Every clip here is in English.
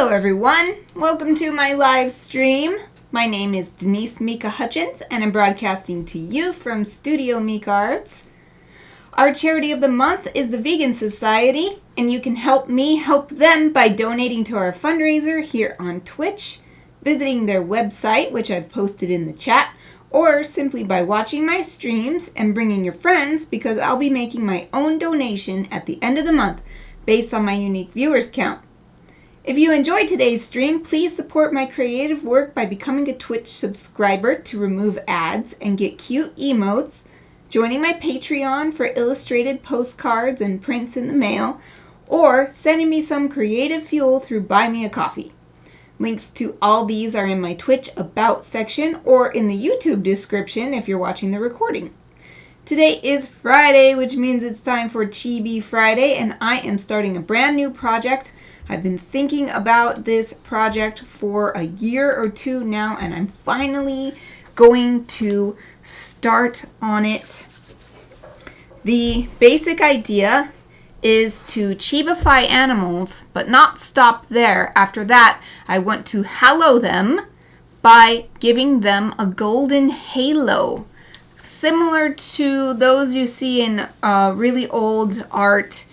Hello everyone, welcome to my live stream. My name is Denise Hutchins and I'm broadcasting to you from Studio Mikarts. Our charity of the month is the Vegan Society, and you can help me help them by donating to our fundraiser here on Twitch, visiting their website, which I've posted in the chat, or simply by watching my streams and bringing your friends, because I'll be making my own donation at the end of the month based on my unique viewers count. If you enjoyed today's stream, please support my creative work by becoming a Twitch subscriber to remove ads and get cute emotes, joining my Patreon for illustrated postcards and prints in the mail, or sending me some creative fuel through Buy Me a Coffee. Links to all these are in my Twitch About section or in the YouTube description if you're watching the recording. Today is Friday, which means it's time for Chibi Friday, and I am starting a brand new project. I've been thinking about this project for a year or two now, and I'm finally going to start on it. The basic idea is to chibify animals, but not stop there. After that, I want to hallow them by giving them a golden halo, similar to those you see in really old art,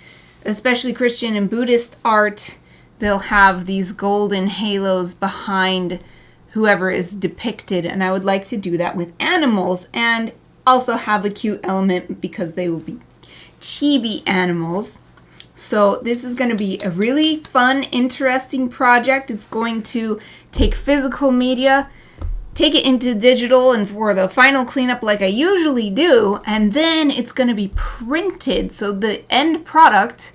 especially Christian and Buddhist art. They'll have these golden halos behind whoever is depicted, and I would like to do that with animals and also have a cute element because they will be chibi animals. So this is going to be a really fun, interesting project. It's going to take physical media, take it into digital, and for the final cleanup like I usually do, and then it's going to be printed. So the end product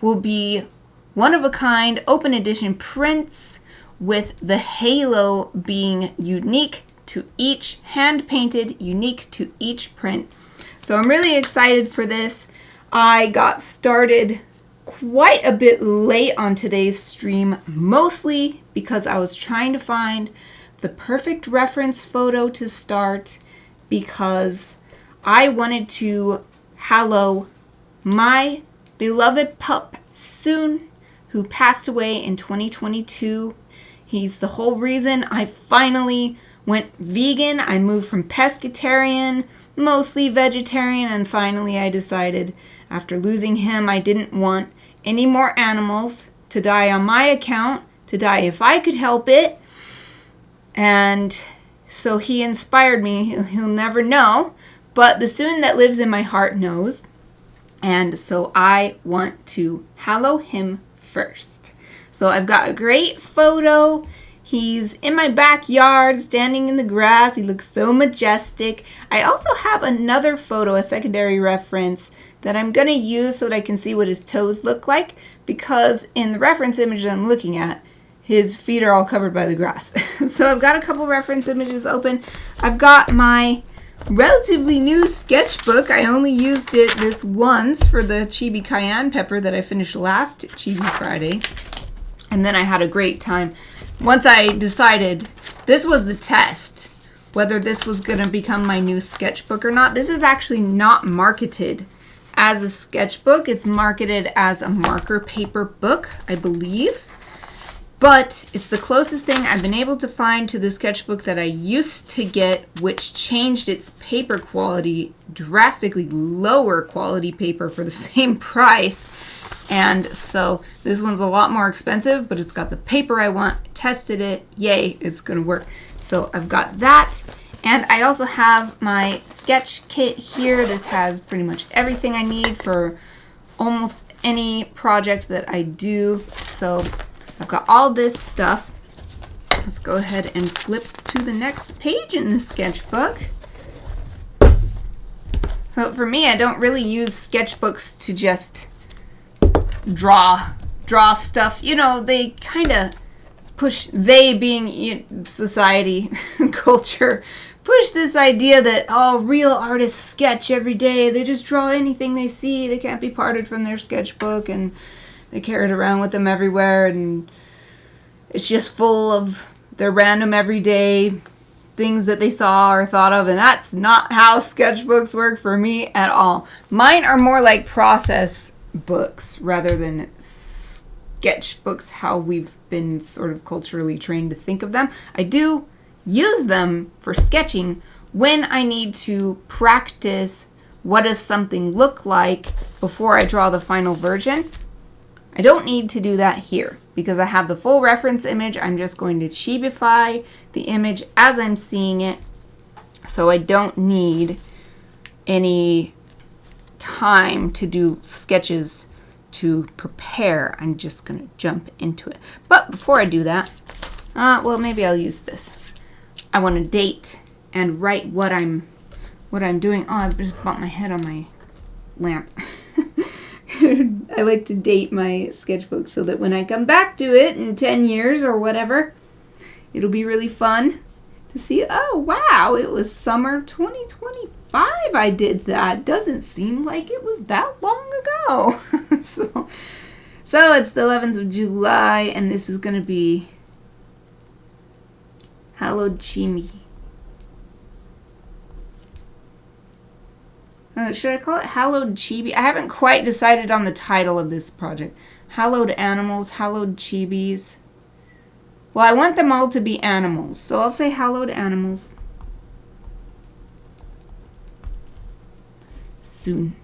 will be one-of-a-kind open edition prints with the halo being unique to each, hand-painted, unique to each print. So I'm really excited for this. I got started quite a bit late on today's stream, mostly because I was trying to find the perfect reference photo to start, because I wanted to hallow my beloved pup, Soon, who passed away in 2022. He's the whole reason I finally went vegan. I moved from pescatarian, mostly vegetarian, and finally I decided after losing him I didn't want any more animals to die on my account, to die if I could help it. And so he inspired me. He'll never know, but the Soon that lives in my heart knows. And so I want to hallow him first. So I've got a great photo. He's in my backyard, standing in the grass. He looks so majestic. I also have another photo, a secondary reference, that I'm going to use so that I can see what his toes look like, because in the reference image that I'm looking at, his feet are all covered by the grass. So I've got a couple reference images open. I've got my relatively new sketchbook. I only used it this once for the Chibi Cayenne Pepper that I finished last Chibi Friday. And then I had a great time. Once I decided this was the test, whether this was going to become my new sketchbook or not. This is actually not marketed as a sketchbook. It's marketed as a marker paper book, I believe. But it's the closest thing I've been able to find to the sketchbook that I used to get, which changed its paper quality, drastically lower quality paper for the same price. And so this one's a lot more expensive, but it's got the paper I want. Tested it. Yay, it's going to work. So I've got that. And I also have my sketch kit here. This has pretty much everything I need for almost any project that I do. So I've got all this stuff. Let's go ahead and flip to the next page in the sketchbook. So for me, I don't really use sketchbooks to just draw stuff. You know, they kind of push, they being society, culture, push this idea that, oh, real artists sketch every day. They just draw anything they see. They can't be parted from their sketchbook, and they carry it around with them everywhere, and it's just full of their random everyday things that they saw or thought of, and that's not how sketchbooks work for me at all. Mine are more like process books rather than sketchbooks how we've been sort of culturally trained to think of them. I do use them for sketching when I need to practice what does something look like before I draw the final version. I don't need to do that here because I have the full reference image. I'm just going to chibify the image as I'm seeing it, so I don't need any time to do sketches to prepare. I'm just going to jump into it. But before I do that, well, maybe I'll use this. I want to date and write what I'm doing. Oh, I just bumped my head on my lamp. I like to date my sketchbook so that when I come back to it in 10 years or whatever, it'll be really fun to see, oh, wow, it was summer 2025 I did that. Doesn't seem like it was that long ago. So it's the 11th of July, and this is going to be Hallowed Chibi. Should I call it Hallowed Chibi? I haven't quite decided on the title of this project. Hallowed Animals, Hallowed Chibis. Well, I want them all to be animals, so I'll say Hallowed Animals. Soon.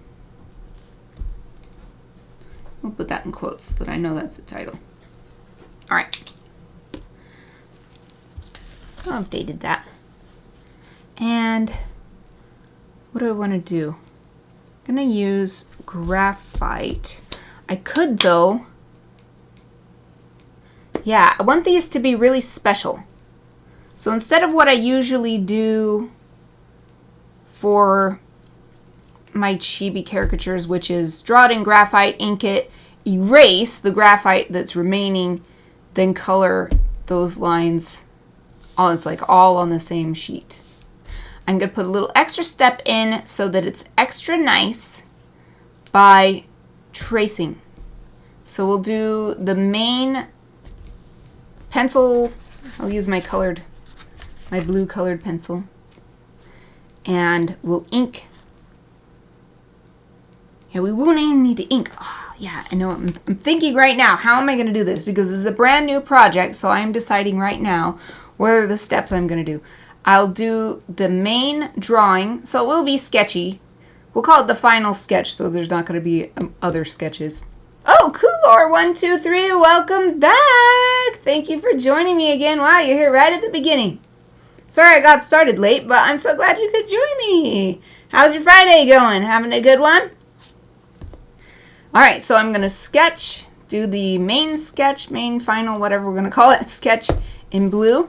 I'll put that in quotes so that I know that's the title. Alright. I updated that. And what do I want to do? I'm going to use graphite. I could, though. Yeah, I want these to be really special. So instead of what I usually do for my chibi caricatures, which is draw it in graphite, ink it, erase the graphite that's remaining, then color those lines. It's like all on the same sheet. I'm going to put a little extra step in so that it's extra nice by tracing. So we'll do the main pencil. I'll use my blue colored pencil. And we'll ink. Yeah, we won't even need to ink. Oh, yeah, I know. I'm thinking right now, how am I going to do this? Because this is a brand new project, so I'm deciding right now what are the steps I'm going to do. I'll do the main drawing, so it will be sketchy. We'll call it the final sketch, so there's not going to be other sketches. Oh, Coolor123, welcome back! Thank you for joining me again. Wow, you're here right at the beginning. Sorry I got started late, but I'm so glad you could join me. How's your Friday going? Having a good one? Alright, so I'm going to sketch, do the main sketch, main final, whatever we're going to call it, sketch in blue.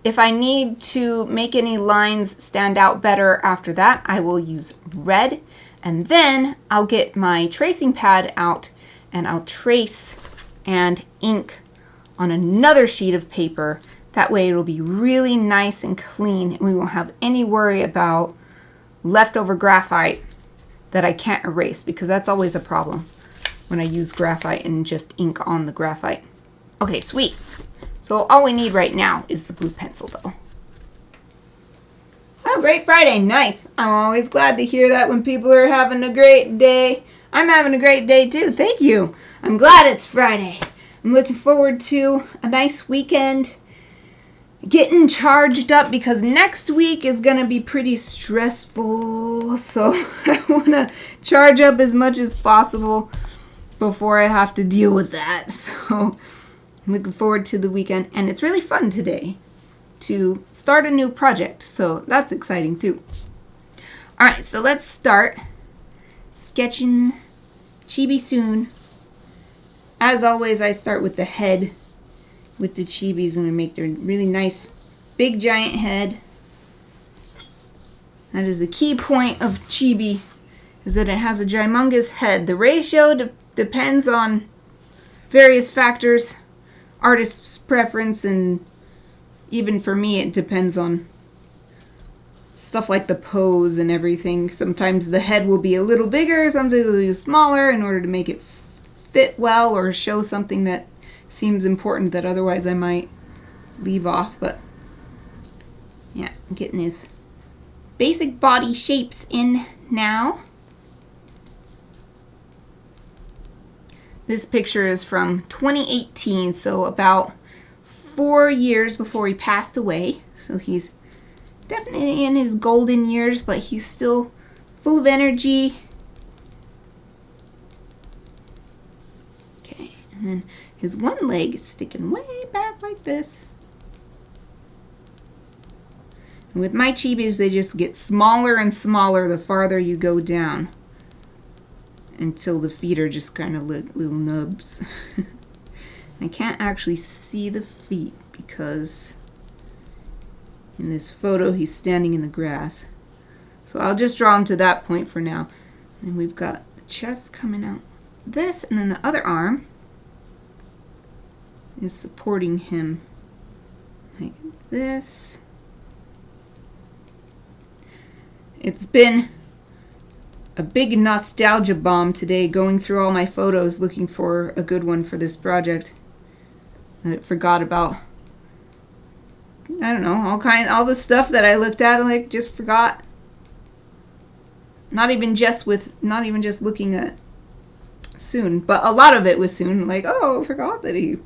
If I need to make any lines stand out better after that, I will use red. And then I'll get my tracing pad out and I'll trace and ink on another sheet of paper. That way it'll be really nice and clean and we won't have any worry about leftover graphite that I can't erase, because that's always a problem when I use graphite and just ink on the graphite. Okay, sweet. So all we need right now is the blue pencil, though. Oh, great Friday. Nice. I'm always glad to hear that when people are having a great day. I'm having a great day, too. Thank you. I'm glad it's Friday. I'm looking forward to a nice weekend. Getting charged up because next week is going to be pretty stressful. So I want to charge up as much as possible before I have to deal with that. So I'm looking forward to the weekend, and it's really fun today to start a new project, so that's exciting too. Alright, so let's start sketching Chibi soon. As always, I start with the head with the chibis. I'm going to make their really nice big giant head. That is the key point of chibi, is that it has a humongous head. The ratio depends on various factors. Artist's preference, and even for me it depends on stuff like the pose and everything. Sometimes the head will be a little bigger, sometimes it will be smaller in order to make it fit well or show something that seems important that otherwise I might leave off. But yeah, I'm getting his basic body shapes in now. This picture is from 2018, so about 4 years before he passed away. So he's definitely in his golden years, but he's still full of energy. Okay, and then his one leg is sticking way back like this. And with my chibis, they just get smaller and smaller the farther you go down, until the feet are just kind of little nubs. I can't actually see the feet because in this photo he's standing in the grass. So I'll just draw him to that point for now. And we've got the chest coming out this, and then the other arm is supporting him like this. It's been a big nostalgia bomb today, going through all my photos looking for a good one for this project. I forgot about, I don't know, all the stuff that I looked at, like, just forgot. Not even just looking at Soon, but a lot of it was Soon. Like, oh, I forgot that he,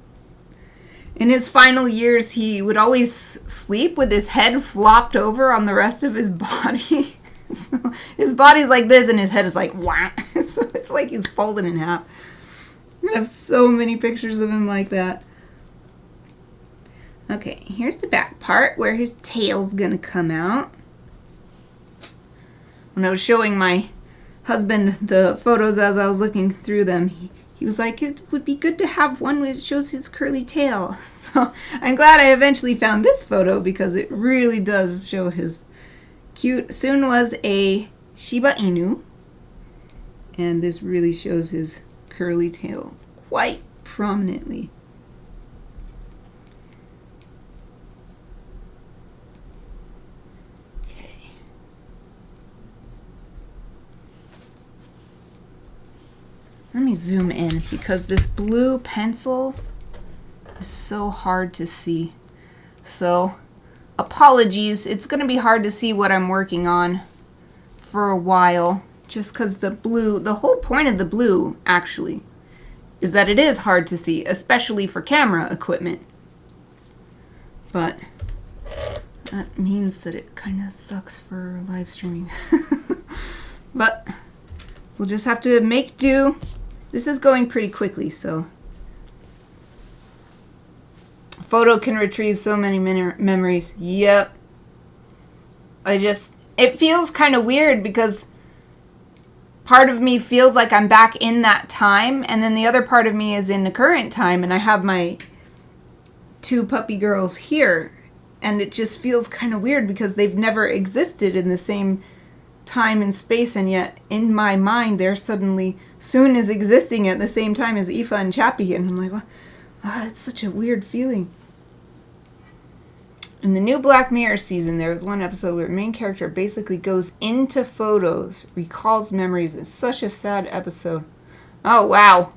in his final years, he would always sleep with his head flopped over on the rest of his body. So his body's like this and his head is like wah. So it's like he's folded in half. I have so many pictures of him like that. Okay, here's the back part where his tail's gonna come out. When I was showing my husband the photos as I was looking through them, he was like, it would be good to have one that shows his curly tail. So I'm glad I eventually found this photo because it really does show his cute. Soon was a Shiba Inu, and this really shows his curly tail quite prominently. Okay. Let me zoom in because this blue pencil is so hard to see. So apologies, it's going to be hard to see what I'm working on for a while, just because the whole point of the blue, actually, is that it is hard to see, especially for camera equipment. But that means that it kind of sucks for live streaming. But we'll just have to make do. This is going pretty quickly, so photo can retrieve so many memories. Yep. It feels kind of weird because part of me feels like I'm back in that time, and then the other part of me is in the current time, and I have my 2 puppy girls here, and it just feels kind of weird because they've never existed in the same time and space, and yet in my mind they're suddenly Soon is existing at the same time as Aoife and Chappie, and I'm like, what? It's such a weird feeling. In the new Black Mirror season, there was one episode where the main character basically goes into photos, recalls memories. It's such a sad episode. Oh, wow.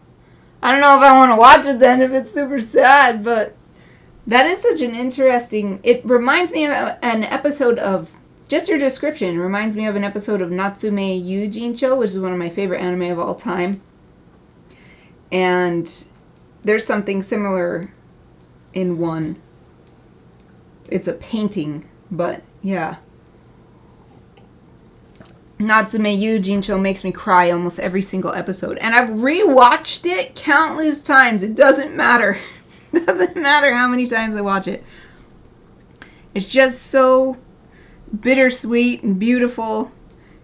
I don't know if I want to watch it then if it's super sad, but that is such an interesting... It reminds me of an episode of... Just your description reminds me of an episode of Natsume Yujincho, which is one of my favorite anime of all time. And there's something similar in one. It's a painting, but yeah. Natsume Yujincho makes me cry almost every single episode. And I've rewatched it countless times. It doesn't matter. It doesn't matter how many times I watch it. It's just so bittersweet and beautiful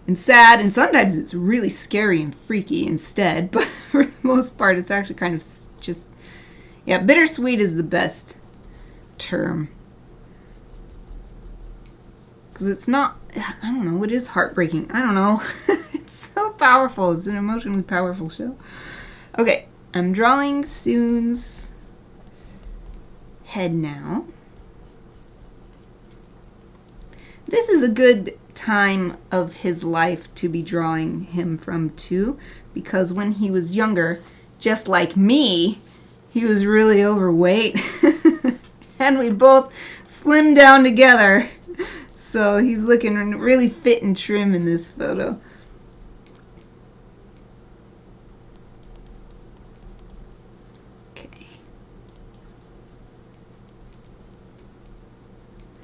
and sad. And sometimes it's really scary and freaky instead. But for the most part, it's actually kind of just... Yeah, bittersweet is the best term. Because it's not, I don't know, it is heartbreaking. I don't know. It's so powerful. It's an emotionally powerful show. Okay, I'm drawing Soon's head now. This is a good time of his life to be drawing him from too, because when he was younger, just like me, he was really overweight. And we both slimmed down together. So he's looking really fit and trim in this photo.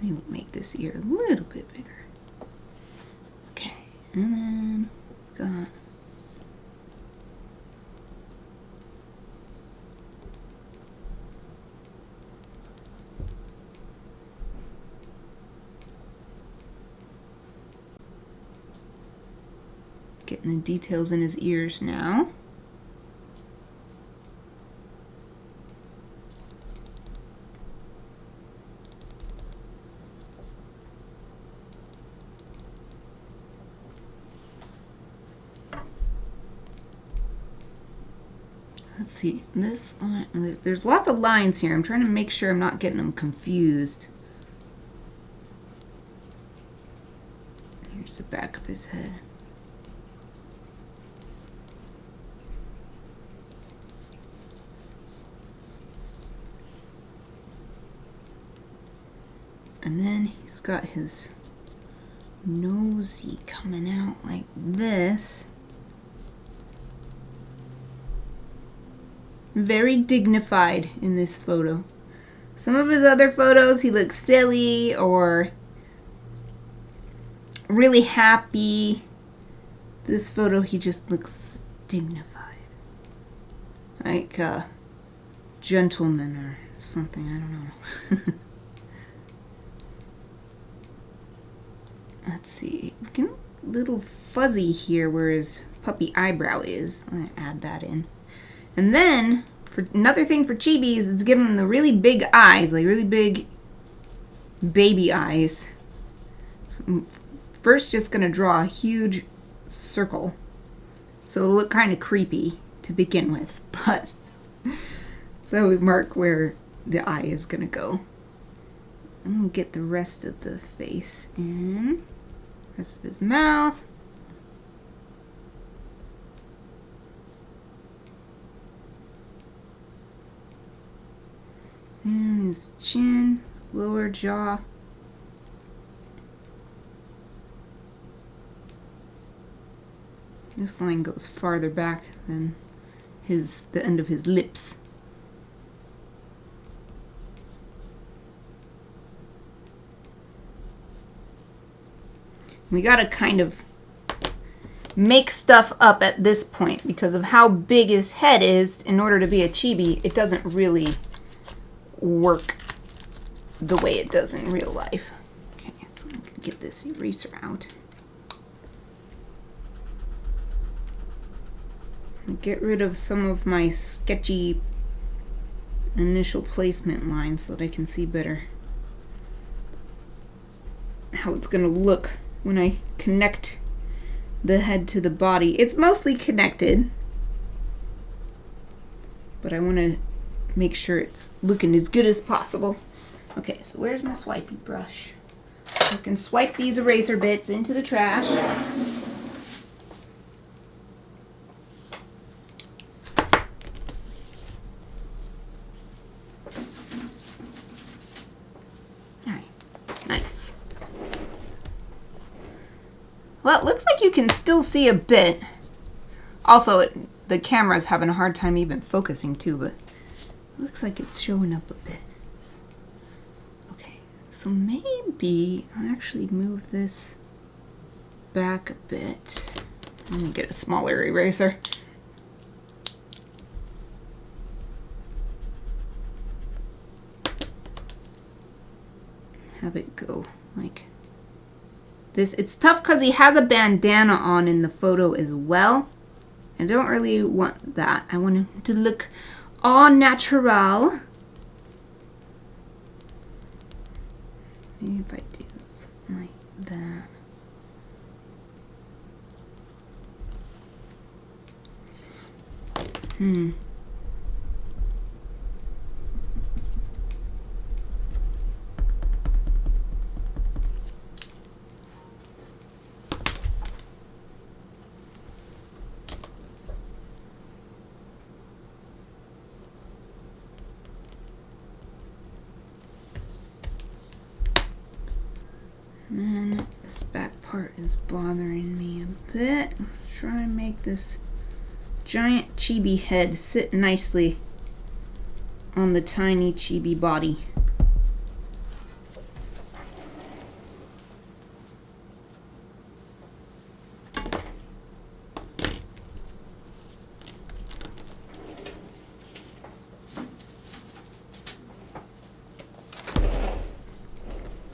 Maybe we'll make this ear a little bit bigger. Okay, and then we've got getting the details in his ears now. Let's see, this line, there's lots of lines here. I'm trying to make sure I'm not getting them confused. Here's the back of his head. And then he's got his nosy coming out like this. Very dignified in this photo. Some of his other photos, he looks silly or really happy. This photo, he just looks dignified. Like a gentleman or something, I don't know. Let's see, a little fuzzy here where his puppy eyebrow is. I'm gonna add that in. And then, for another thing for chibis, it's giving them the really big eyes, like really big baby eyes. So I'm first just gonna draw a huge circle. So it'll look kind of creepy to begin with, but so we mark where the eye is gonna go. I'm gonna get the rest of the face in, rest of his mouth. And his chin, his lower jaw. This line goes farther back than the end of his lips. We gotta kind of make stuff up at this point because of how big his head is. In order to be a chibi, it doesn't really work the way it does in real life. Okay, so I'm gonna get this eraser out. Get rid of some of my sketchy initial placement lines so that I can see better how it's gonna look when I connect the head to the body. It's mostly connected, but I want to make sure it's looking as good as possible. Okay, so where's my swipey brush? I can swipe these eraser bits into the trash. Alright, nice. Well, it looks like you can still see a bit. Also, the camera's having a hard time even focusing too, but it looks like it's showing up a bit. Okay, so maybe I'll actually move this back a bit. I'm gonna get a smaller eraser. Have it go like this. It's tough because he has a bandana on in the photo as well. I don't really want that. I want him to look all natural. Maybe if I do something like that. And then this back part is bothering me a bit. Let's try and make this giant chibi head sit nicely on the tiny chibi body.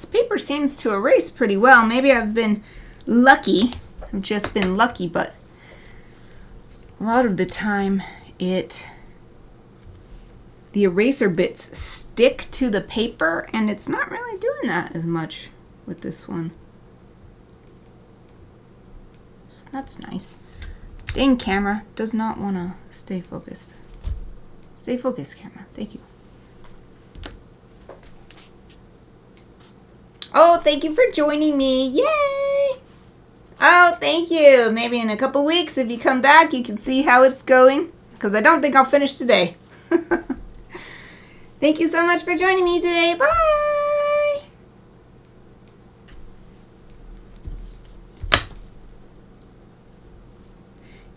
paper seems to erase pretty well. Maybe I've been lucky. I've just been lucky, but a lot of the time the eraser bits stick to the paper, and it's not really doing that as much with this one. So that's nice. Dang, camera does not want to stay focused. Stay focused, camera. Thank you. Oh, thank you for joining me. Yay! Oh, thank you. Maybe in a couple weeks, if you come back, you can see how it's going. Because I don't think I'll finish today. Thank you so much for joining me today. Bye!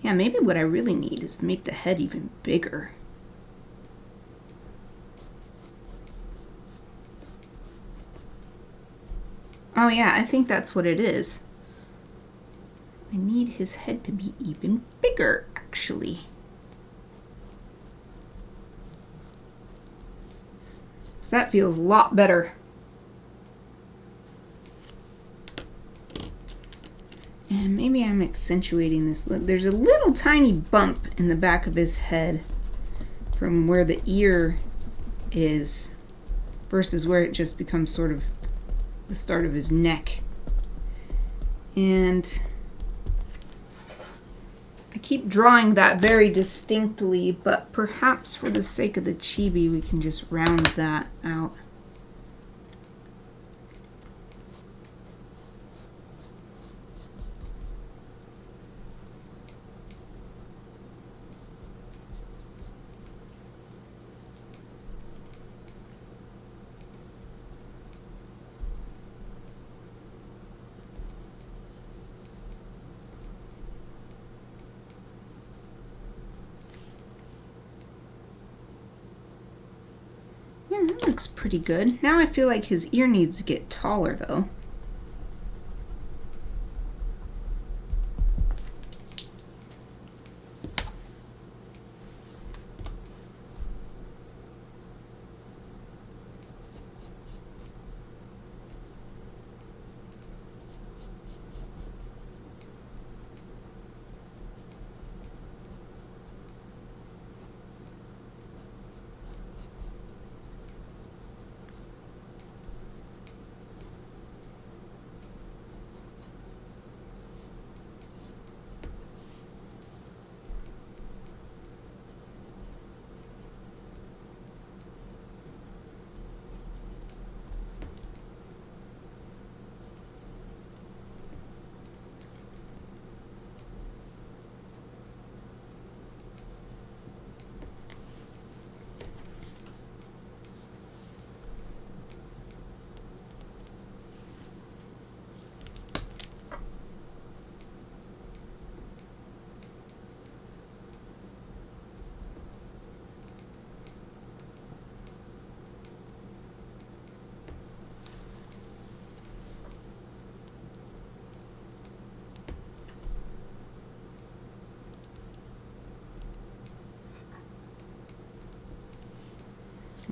Yeah, maybe what I really need is to make the head even bigger. Oh yeah, I think that's what it is. I need his head to be even bigger, actually. So that feels a lot better. And maybe I'm accentuating this. There's a little tiny bump in the back of his head from where the ear is versus where it just becomes sort of the start of his neck. And I keep drawing that very distinctly, but perhaps for the sake of the chibi we can just round that out. Yeah, that looks pretty good. Now I feel like his ear needs to get taller though.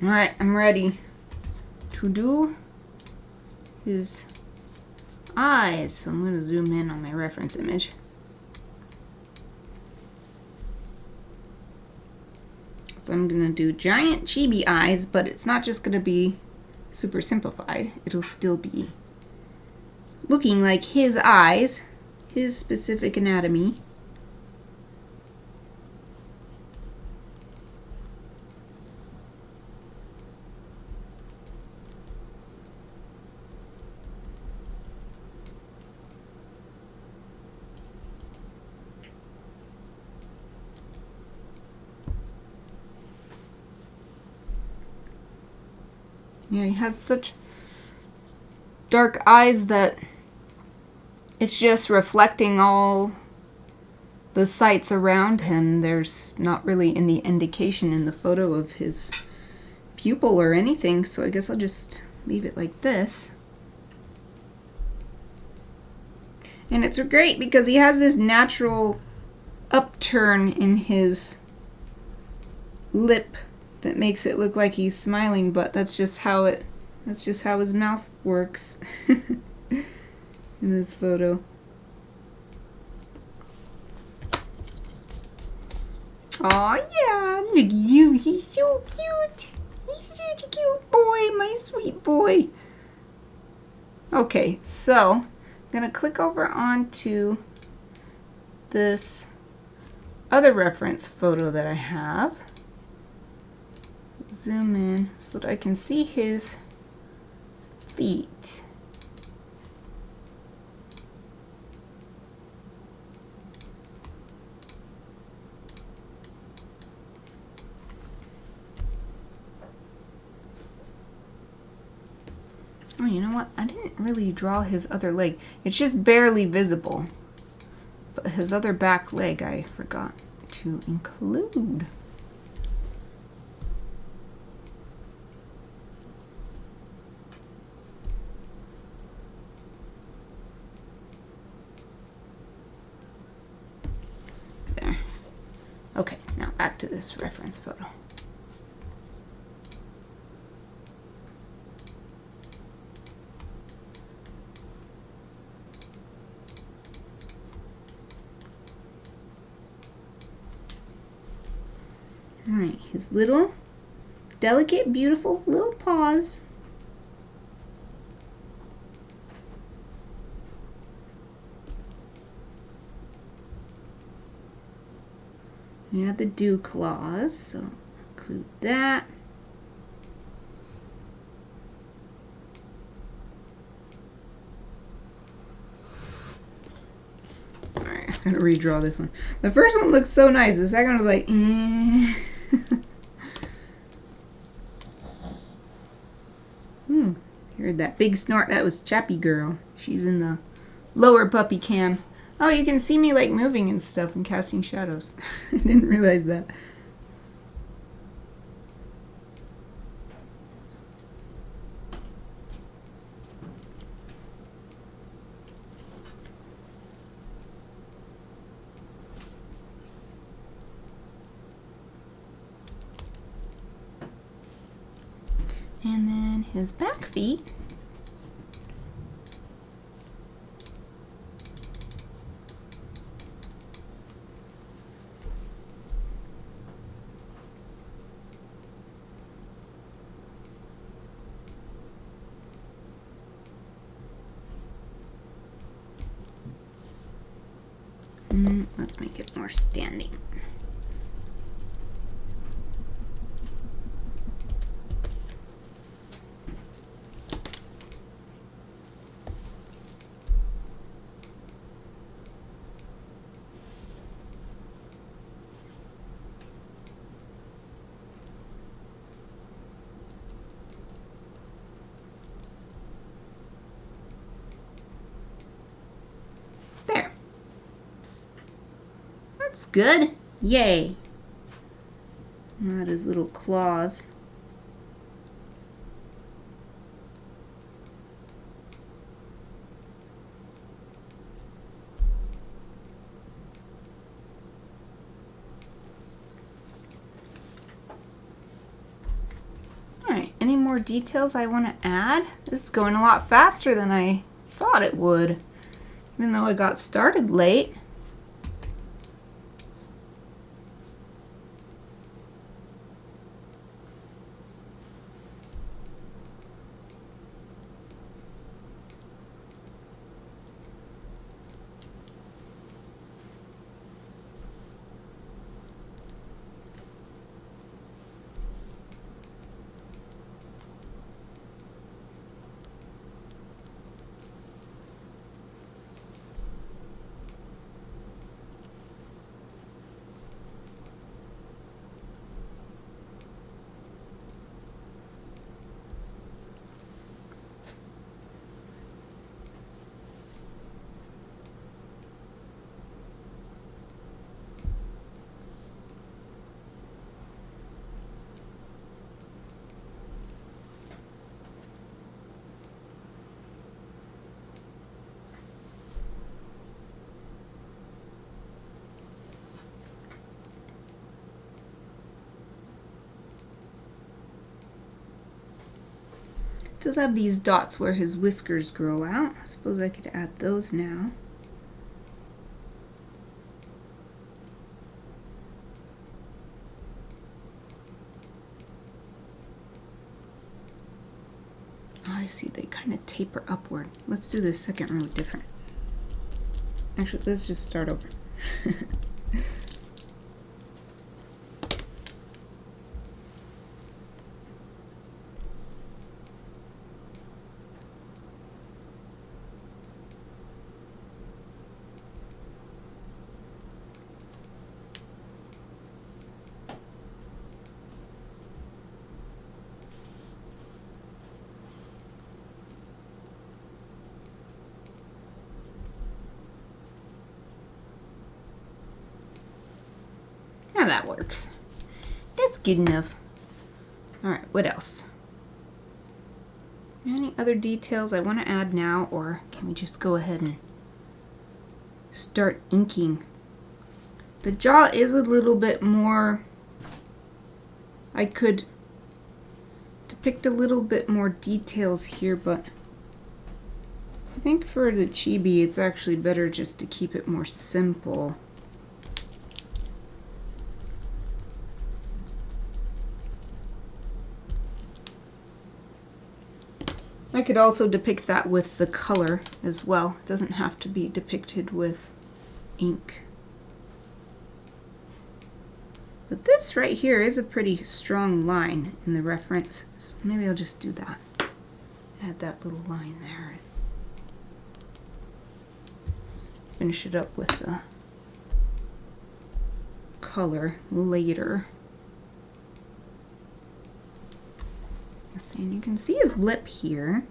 Alright, I'm ready to do his eyes. So I'm going to zoom in on my reference image. So I'm going to do giant chibi eyes, but it's not just going to be super simplified. It'll still be looking like his eyes, his specific anatomy. Yeah, he has such dark eyes that it's just reflecting all the sights around him. There's not really any indication in the photo of his pupil or anything, so I guess I'll just leave it like this. And it's great because he has this natural upturn in his lip that makes it look like he's smiling, but that's That's just how his mouth works in this photo. Aw, yeah, look at you. He's so cute. He's such a cute boy, my sweet boy. Okay, so I'm going to click over onto this other reference photo that I have. Zoom in so that I can see his feet. Oh, you know what? I didn't really draw his other leg. It's just barely visible. But his other back leg I forgot to include. There. Okay, now back to this reference photo. Alright, his little, delicate, beautiful little paws. You have the dew claws, so include that. Alright, I'm gonna redraw this one. The first one looks so nice, the second one was like, eh. Heard that big snort. That was Chappy Girl. She's in the lower puppy cam. Oh, you can see me like moving and stuff and casting shadows. I didn't realize that. And then his back feet. Let's make it more standing. There. That's good. Yay. Not his little claws. Alright, any more details I want to add? This is going a lot faster than I thought it would, even though I got started late. Does have these dots where his whiskers grow out. I suppose I could add those now. Oh, I see, they kind of taper upward. Let's do the second row different. Actually, let's just start over. Now that works. That's good enough. Alright, what else? Any other details I want to add now, or can we just go ahead and start inking? The jaw is a little bit more... I could depict a little bit more details here, but I think for the chibi it's actually better just to keep it more simple. I could also depict that with the color as well. It doesn't have to be depicted with ink. But this right here is a pretty strong line in the reference. So maybe I'll just do that. Add that little line there. Finish it up with the color later. And you can see his lip here.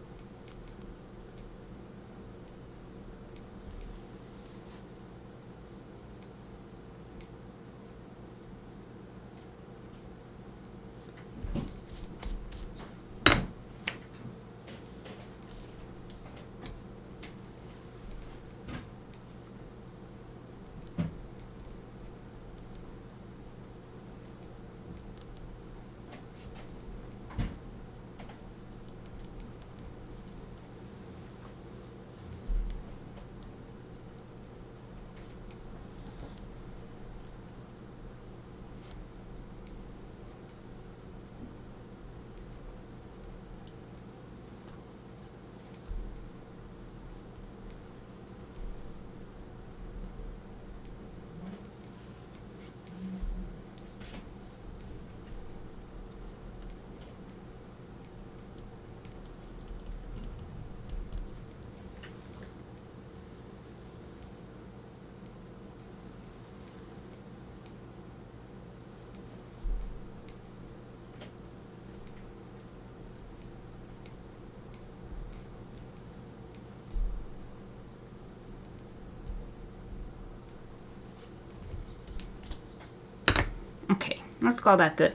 Okay, let's call that good.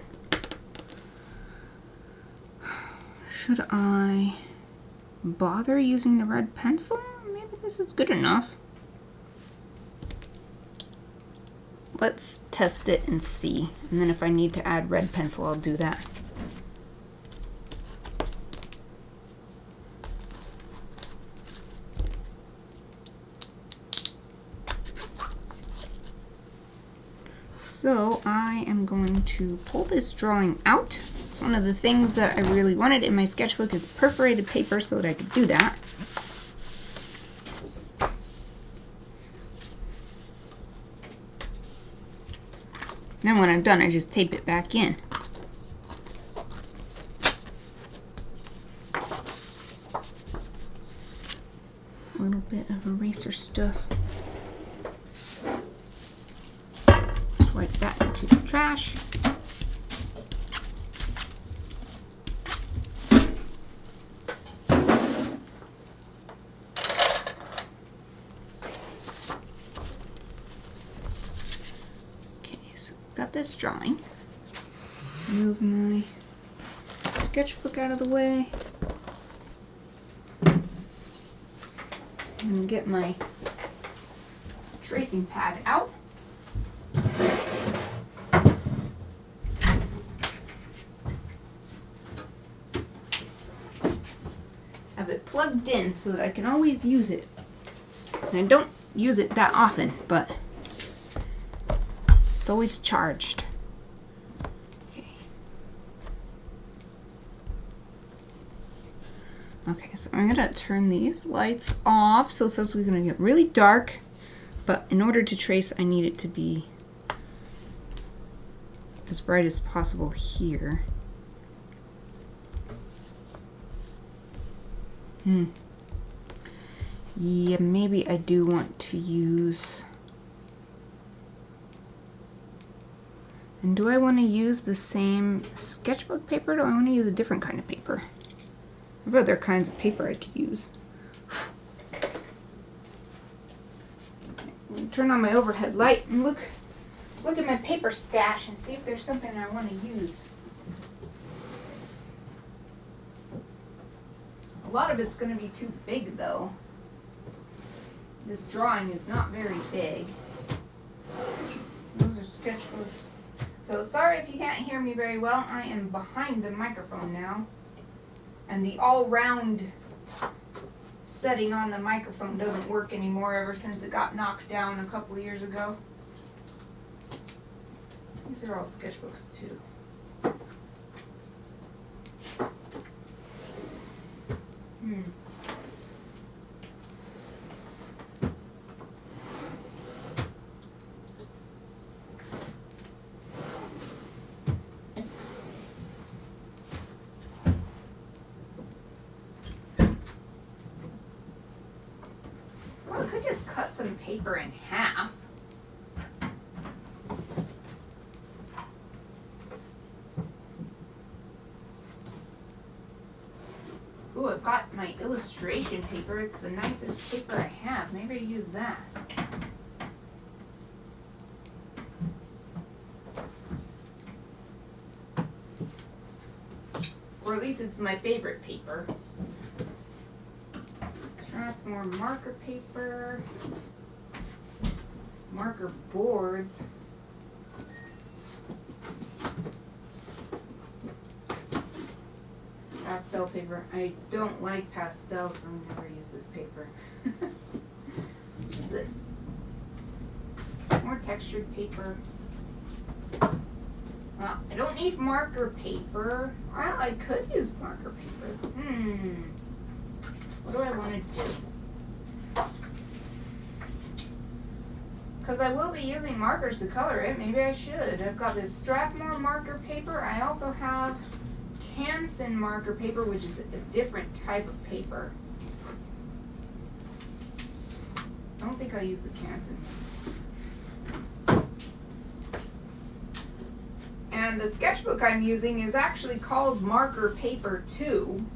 Should I bother using the red pencil? Maybe this is good enough. Let's test it and see. And then if I need to add red pencil, I'll do that. So I am going to pull this drawing out. It's one of the things that I really wanted in my sketchbook is perforated paper so that I could do that. Then when I'm done, I just tape it back in. A little bit of eraser stuff. Wipe that into the trash. Okay, so got this drawing. Move my sketchbook out of the way. And get my tracing pad out. plugged in so that I can always use it. And I don't use it that often, but it's always charged. Okay. Okay, so I'm gonna turn these lights off so it's gonna get really dark, but in order to trace, I need it to be as bright as possible here. Yeah, maybe I do want to use... And do I want to use the same sketchbook paper, or do I want to use a different kind of paper? I have other kinds of paper I could use. I'm gonna turn on my overhead light and look at my paper stash and see if there's something I want to use. A lot of it's going to be too big, though. This drawing is not very big. Those are sketchbooks. So sorry if you can't hear me very well. I am behind the microphone now. And the all-round setting on the microphone doesn't work anymore ever since it got knocked down a couple years ago. These are all sketchbooks too. Well, I could just cut some paper in half. Ooh, I've got my illustration paper. It's the nicest paper I have. Maybe I use that. Or at least it's my favorite paper. More marker paper, marker boards. Pastel paper. I don't like pastels, so I'll never use this paper. What's this? More textured paper. Well, I don't need marker paper. Well, I could use marker paper. What do I want to do? Because I will be using markers to color it. Maybe I should. I've got this Strathmore marker paper. I also have Canson marker paper, which is a different type of paper. I don't think I'll use the Canson. And the sketchbook I'm using is actually called marker paper 2.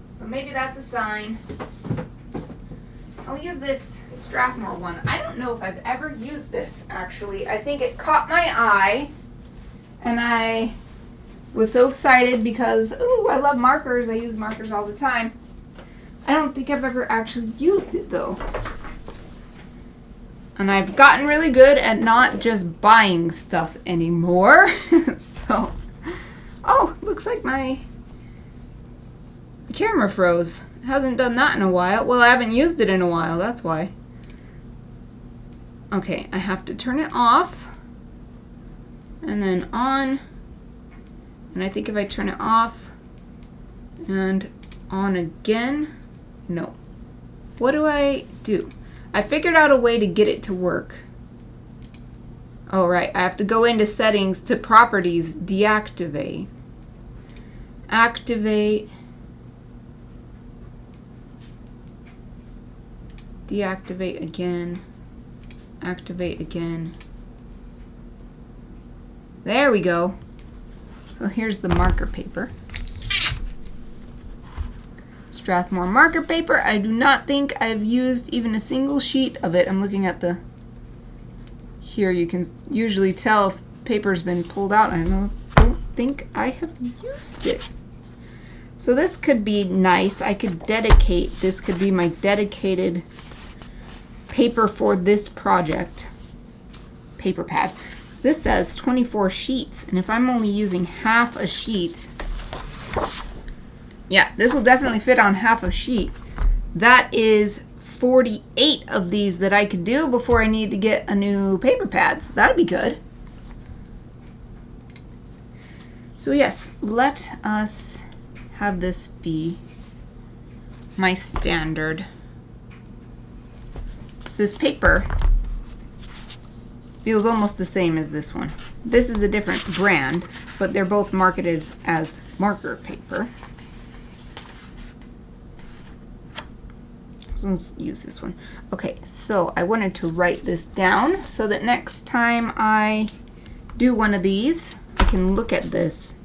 So maybe that's a sign. I'll use this Strathmore one. I don't know if I've ever used this, actually. I think it caught my eye, and I was so excited because, ooh, I love markers. I use markers all the time. I don't think I've ever actually used it, though. And I've gotten really good at not just buying stuff anymore. So, oh, looks like my camera froze. Hasn't done that in a while. Well, I haven't used it in a while, that's why. Okay, I have to turn it off and then on. And I think if I turn it off and on again, no. What do I do? I figured out a way to get it to work. Oh, right. I have to go into settings to properties, deactivate. Activate. Deactivate again. Activate again. There we go. So here's the marker paper. Strathmore marker paper. I do not think I've used even a single sheet of it. I'm looking at the... Here you can usually tell if paper's been pulled out. I don't think I have used it. So this could be nice. I could dedicate, this could be my dedicated paper for this project. Paper pad. This says 24 sheets, and if I'm only using half a sheet, yeah, this will definitely fit on half a sheet. That is 48 of these that I could do before I need to get a new paper pad. So that'd be good. So yes, let us have this be my standard. So this paper feels almost the same as this one. This is a different brand, but they're both marketed as marker paper. So let's use this one. Okay, so I wanted to write this down so that next time I do one of these, I can look at this.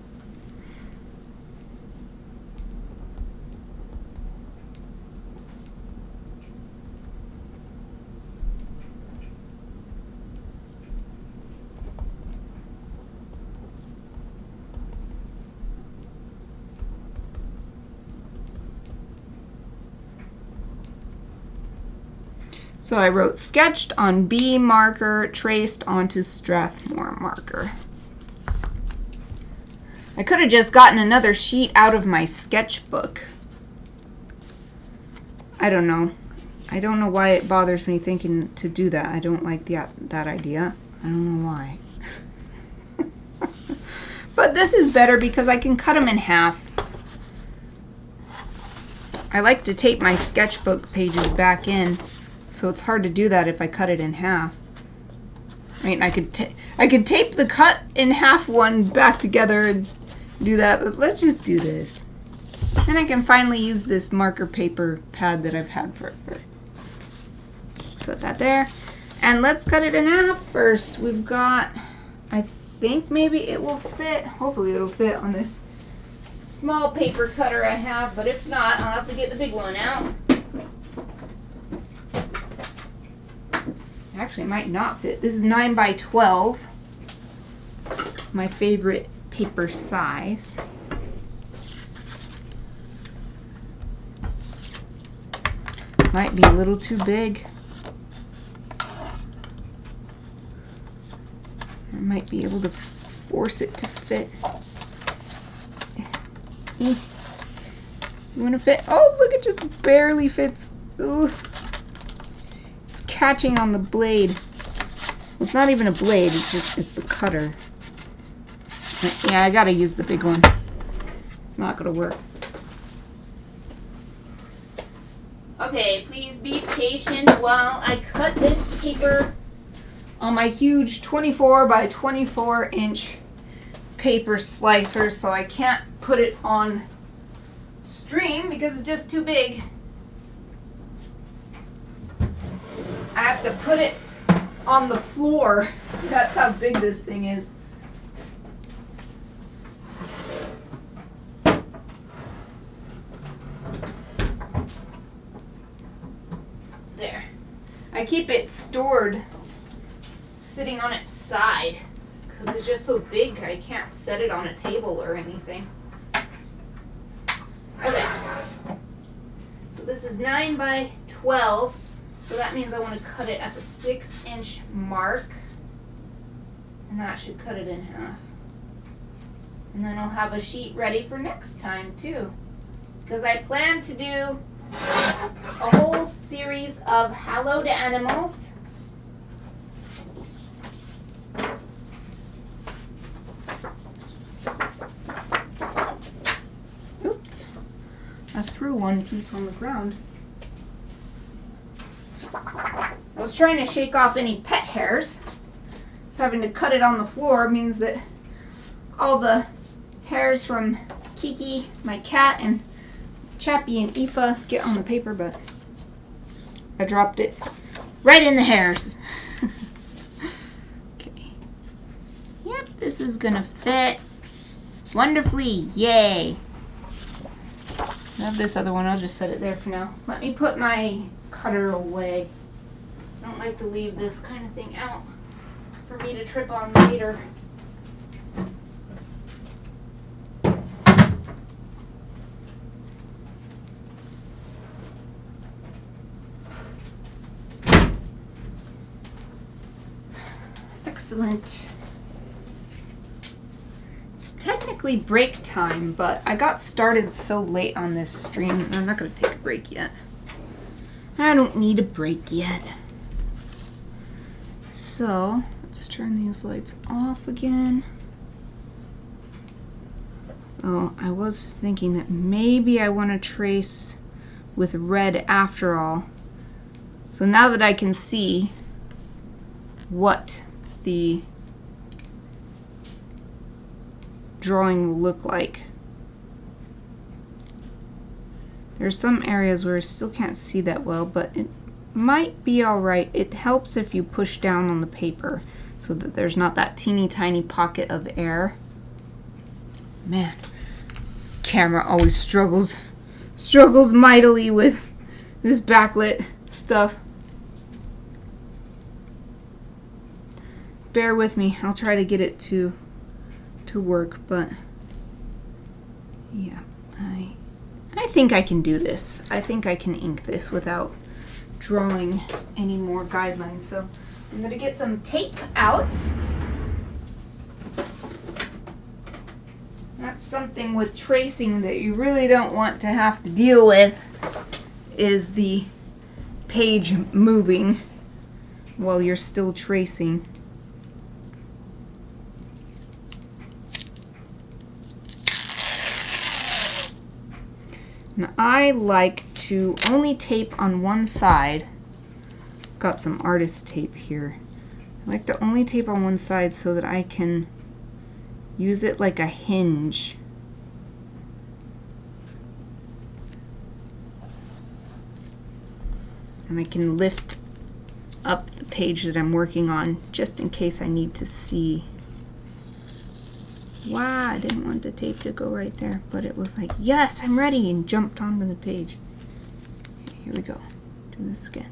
So I wrote sketched on B marker, traced onto Strathmore marker. I could have just gotten another sheet out of my sketchbook. I don't know. I don't know why it bothers me thinking to do that. I don't like that idea. I don't know why. But this is better because I can cut them in half. I like to tape my sketchbook pages back in. So it's hard to do that if I cut it in half. I mean, I could tape the cut in half one back together and do that, but let's just do this. Then I can finally use this marker paper pad that I've had forever. Set that there. And let's cut it in half first. We've got, I think maybe it will fit. Hopefully it'll fit on this small paper cutter I have, but if not, I'll have to get the big one out. Actually, it might not fit. This is 9 by 12. My favorite paper size. Might be a little too big. I might be able to force it to fit. You want to fit? Oh, look, it just barely fits. Ugh. Catching on the blade. Well, it's not even a blade, it's the cutter. Yeah, I gotta use the big one. It's not gonna work. Okay, please be patient while I cut this paper on my huge 24 by 24 inch paper slicer, so I can't put it on stream because it's just too big. I have to put it on the floor. That's how big this thing is. There. I keep it stored sitting on its side because it's just so big I can't set it on a table or anything. Okay. So this is 9 by 12. So that means I want to cut it at the 6-inch mark. And that should cut it in half. And then I'll have a sheet ready for next time too. Because I plan to do a whole series of Hallowed Animals. Oops. I threw one piece on the ground. I was trying to shake off any pet hairs. So having to cut it on the floor means that all the hairs from Kiki, my cat, and Chappie and Aoife get on the paper, but I dropped it right in the hairs. Okay. Yep, this is gonna fit wonderfully. Yay. I have this other one. I'll just set it there for now. Let me put my cutter away. I don't like to leave this kind of thing out for me to trip on later. Excellent. technically break time, but I got started so late on this stream. I'm not going to take a break yet. I don't need a break yet. So, let's turn these lights off again. Oh, I was thinking that maybe I want to trace with red after all. So now that I can see what the drawing will look like. There's some areas where I still can't see that well, but it might be alright. It helps if you push down on the paper so that there's not that teeny tiny pocket of air. Man, camera always struggles mightily with this backlit stuff. Bear with me. I'll try to get it to work, but yeah, I think I can do this. I think I can ink this without drawing any more guidelines. So I'm going to get some tape out. That's something with tracing that you really don't want to have to deal with, is the page moving while you're still tracing. Now, I like to only tape on one side. Got some artist tape here. I like to only tape on one side so that I can use it like a hinge. And I can lift up the page that I'm working on just in case I need to see. Wow, I didn't want the tape to go right there, but it was like, yes, I'm ready, and jumped onto the page. Okay, here we go. Do this again.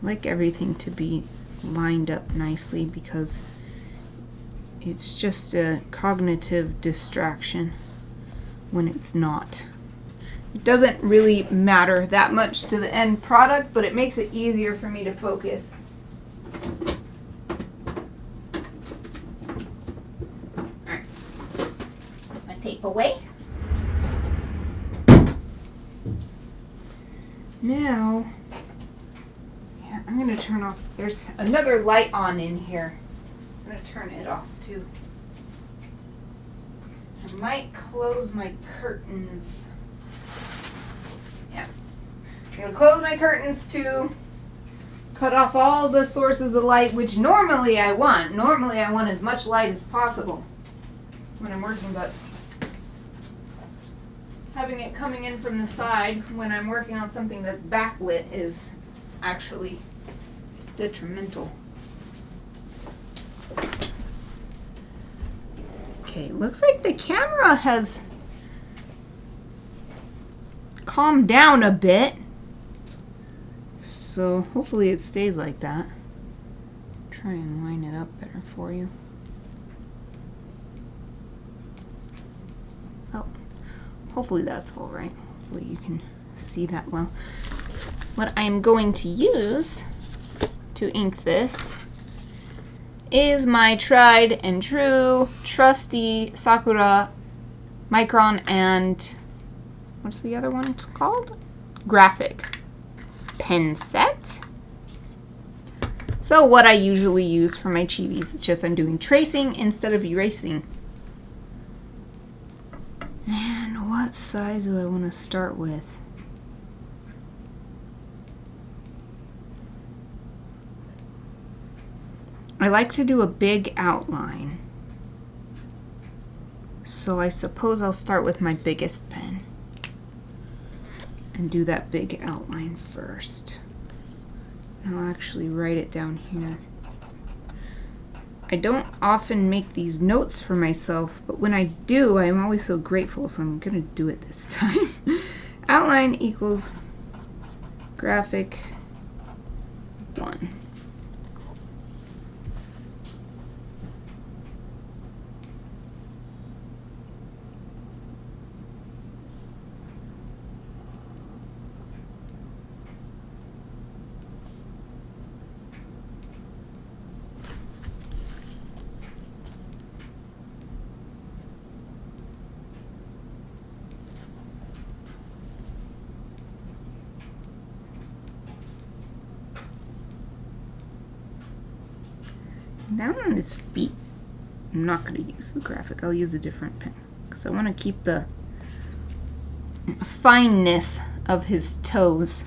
I like everything to be lined up nicely because it's just a cognitive distraction when it's not. It doesn't really matter that much to the end product, but it makes it easier for me to focus. Alright, put my tape away. Now, yeah, I'm going to turn off, there's another light on in here. I'm going to turn it off too. I might close my curtains. I'm going to close my curtains to cut off all the sources of light, which normally I want. Normally I want as much light as possible when I'm working, but having it coming in from the side when I'm working on something that's backlit is actually detrimental. Okay, looks like the camera has calmed down a bit. So hopefully it stays like that. Try and line it up better for you. Oh, hopefully that's all right. Hopefully you can see that well. What I'm going to use to ink this is my tried and true, trusty Sakura Micron and what's the other one called? Graphic pen set. So what I usually use for my chibis, it's just I'm doing tracing instead of erasing. And what size do I want to start with? I like to do a big outline. So I suppose I'll start with my biggest pen and do that big outline first. I'll actually write it down here. I don't often make these notes for myself, but when I do, I'm always so grateful, so I'm gonna do it this time. Outline equals graphic 1. down on his feet. I'm not going to use the graphic. I'll use a different pen because I want to keep the fineness of his toes.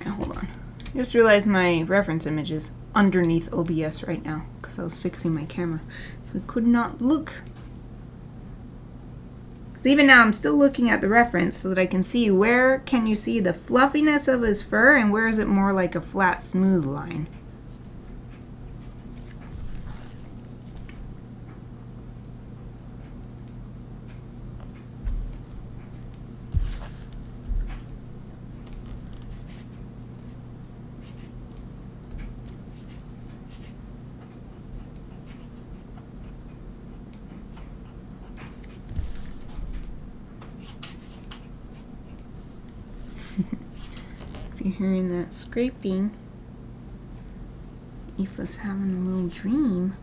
Hold on. I just realized my reference image is underneath OBS right now because I was fixing my camera. So it could not look. Because even now I'm still looking at the reference so that I can see where can you see the fluffiness of his fur and where is it more like a flat, smooth line. If you're hearing that scraping, Aoife's having a little dream.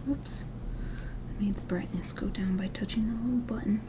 Oops. I made the brightness go down by touching the little button.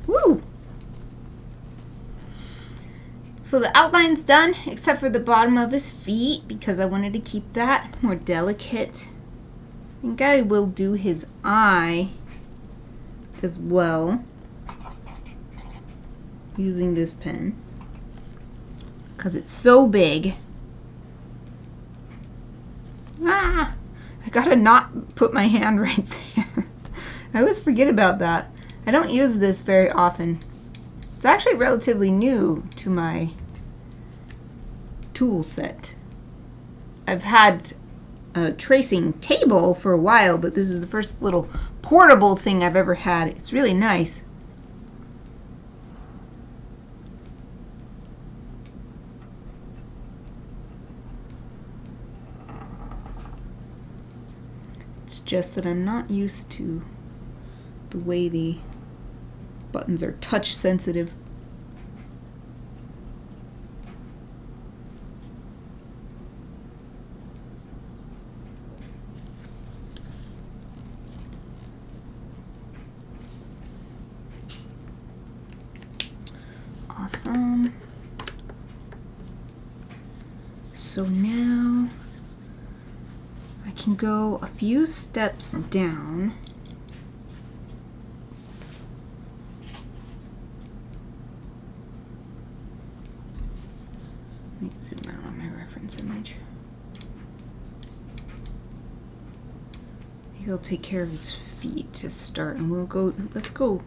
Woo! So the outline's done, except for the bottom of his feet, because I wanted to keep that more delicate. I think I will do his eye as well, using this pen, because it's so big. Ah! I gotta not put my hand right there. I always forget about that. I don't use this very often. It's actually relatively new to my tool set. I've had a tracing table for a while, but this is the first little portable thing I've ever had. It's really nice. It's just that I'm not used to the way the buttons are touch sensitive. Awesome. So now can go a few steps down. Let me zoom out on my reference image. Maybe I'll take care of his feet to start, and let's go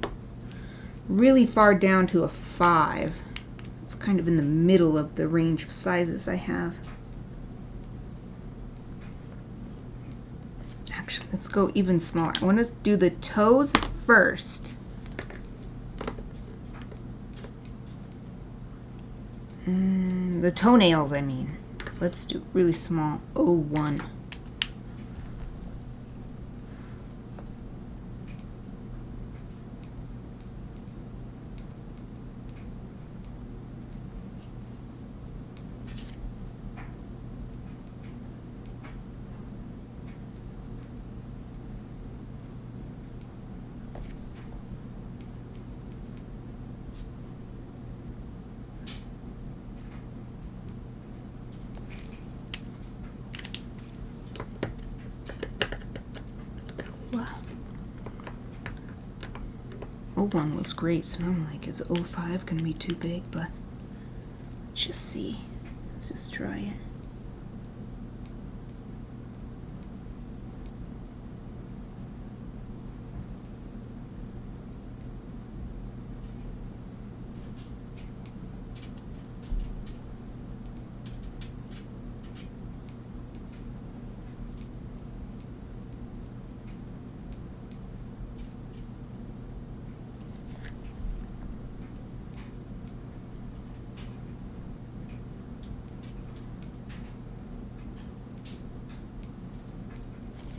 really far down to a 5. It's kind of in the middle of the range of sizes I have. Actually, let's go even smaller. I want to do the toes first. The toenails, I mean. So let's do really small, 01. Wow. 01 was great, so now I'm like, is 05 gonna be too big? But let's just see. Let's just try it.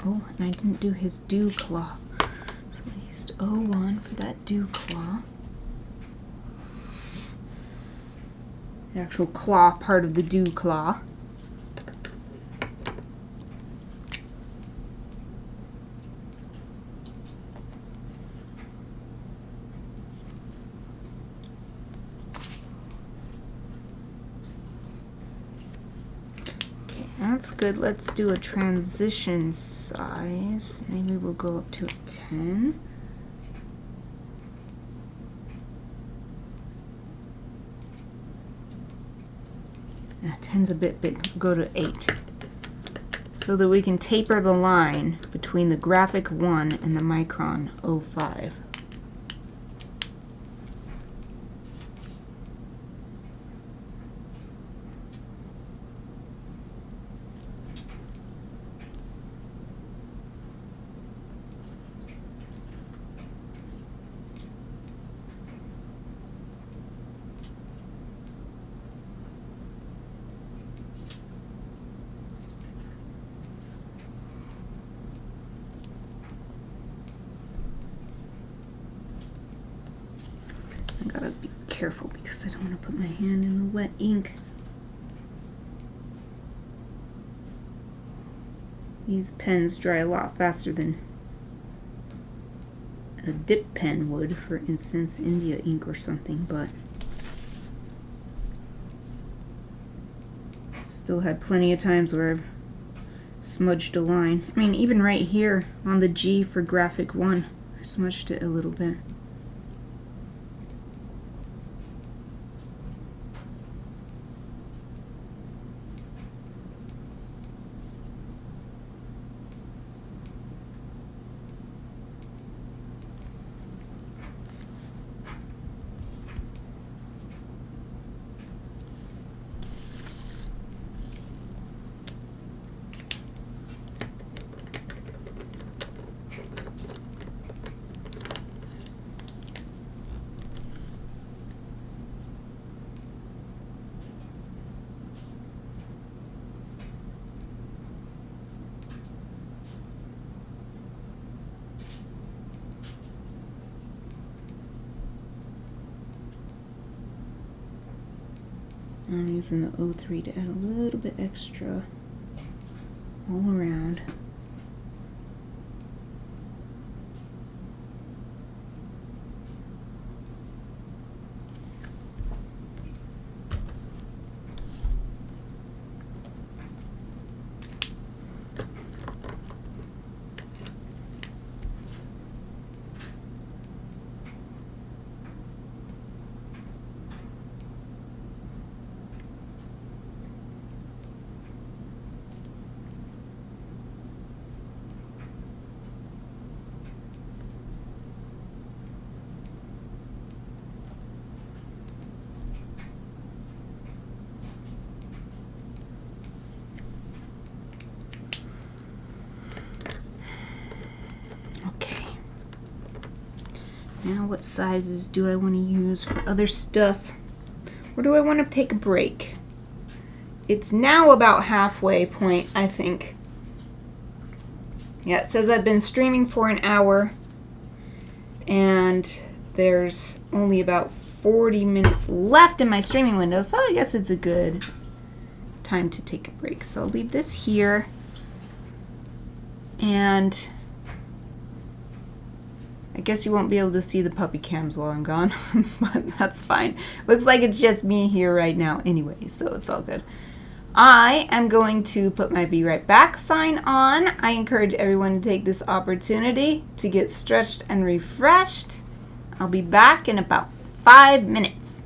Oh, and I didn't do his dew claw. So I used 01 for that dew claw. The actual claw part of the dew claw. That's good. Let's do a transition size. Maybe we'll go up to a 10. Yeah, 10's a bit big. We'll go to 8. So that we can taper the line between the graphic 1 and the micron 05. I gotta be careful because I don't want to put my hand in the wet ink. These pens dry a lot faster than a dip pen would, for instance, India ink or something, but still had plenty of times where I've smudged a line. I mean, even right here on the G for graphic 1, I smudged it a little bit. I'm using the 03 to add a little bit extra all around. Now what sizes do I want to use for other stuff? Or do I want to take a break? It's now about halfway point, I think. Yeah, it says I've been streaming for an hour, and there's only about 40 minutes left in my streaming window, so I guess it's a good time to take a break. So I'll leave this here, and I guess you won't be able to see the puppy cams while I'm gone, but that's fine. Looks like it's just me here right now anyway, so it's all good. I am going to put my Be Right Back sign on. I encourage everyone to take this opportunity to get stretched and refreshed. I'll be back in about 5 minutes.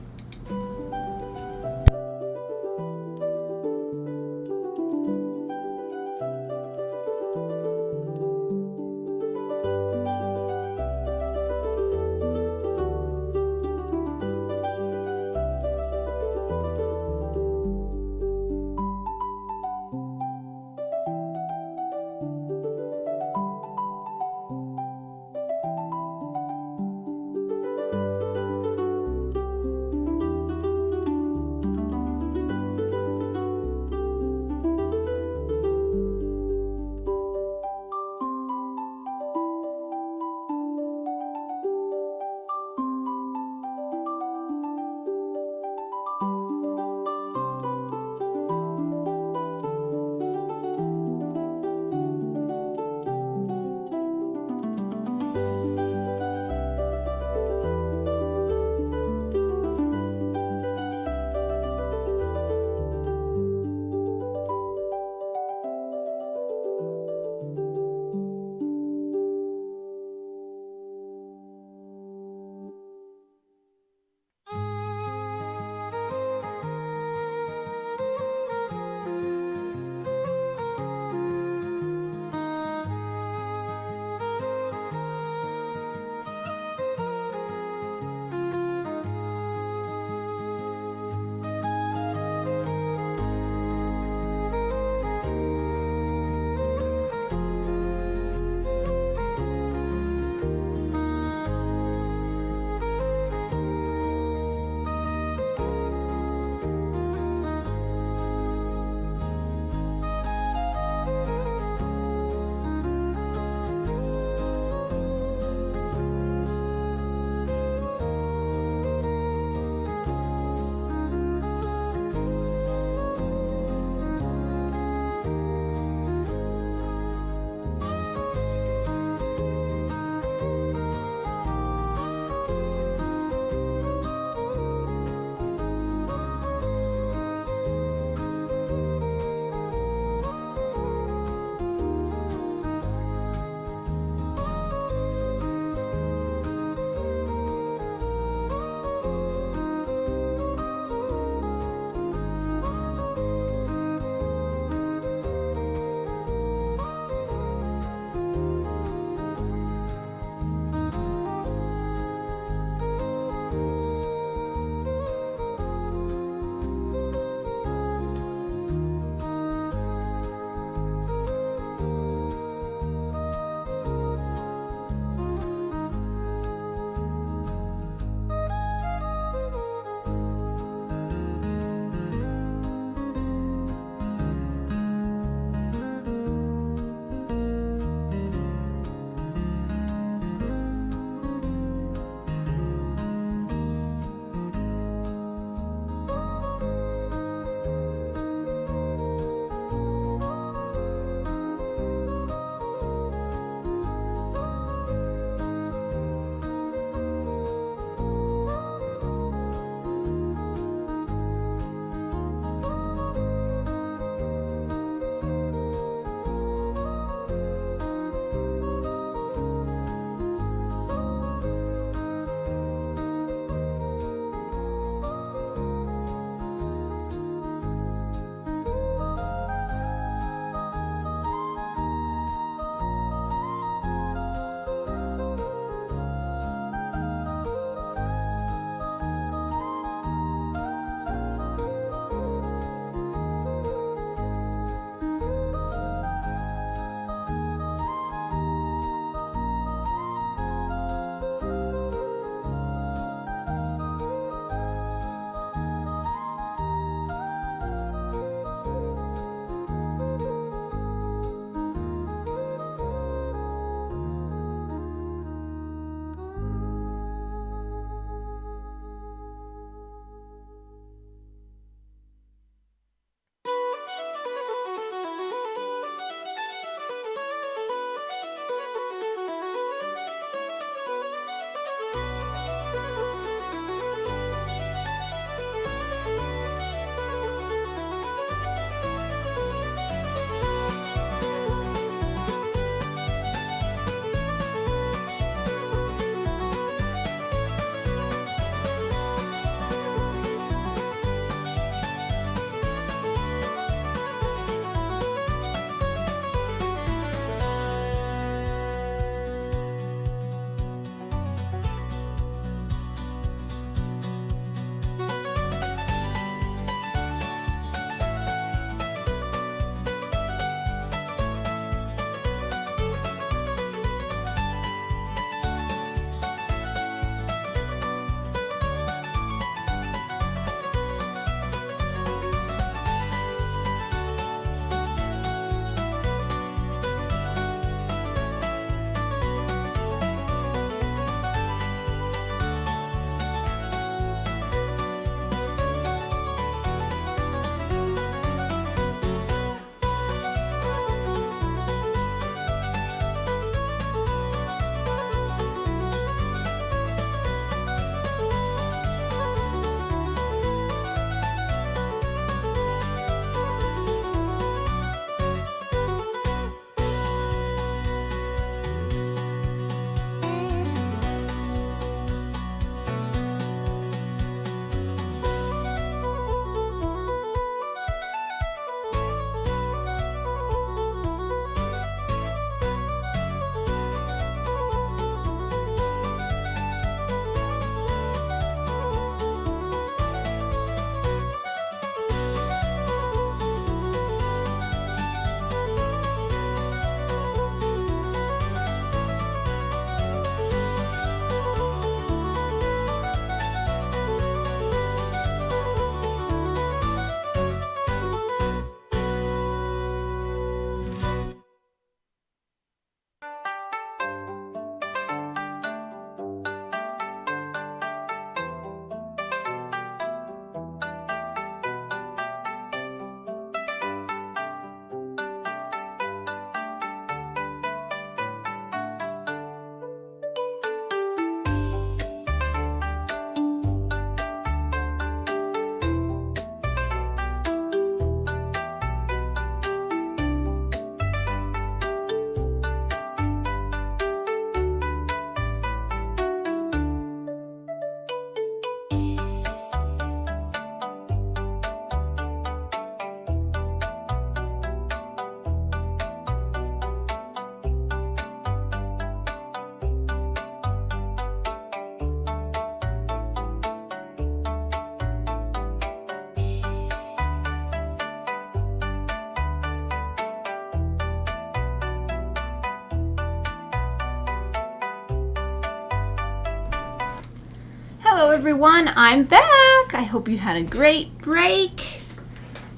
Hello everyone, I'm back. I hope you had a great break.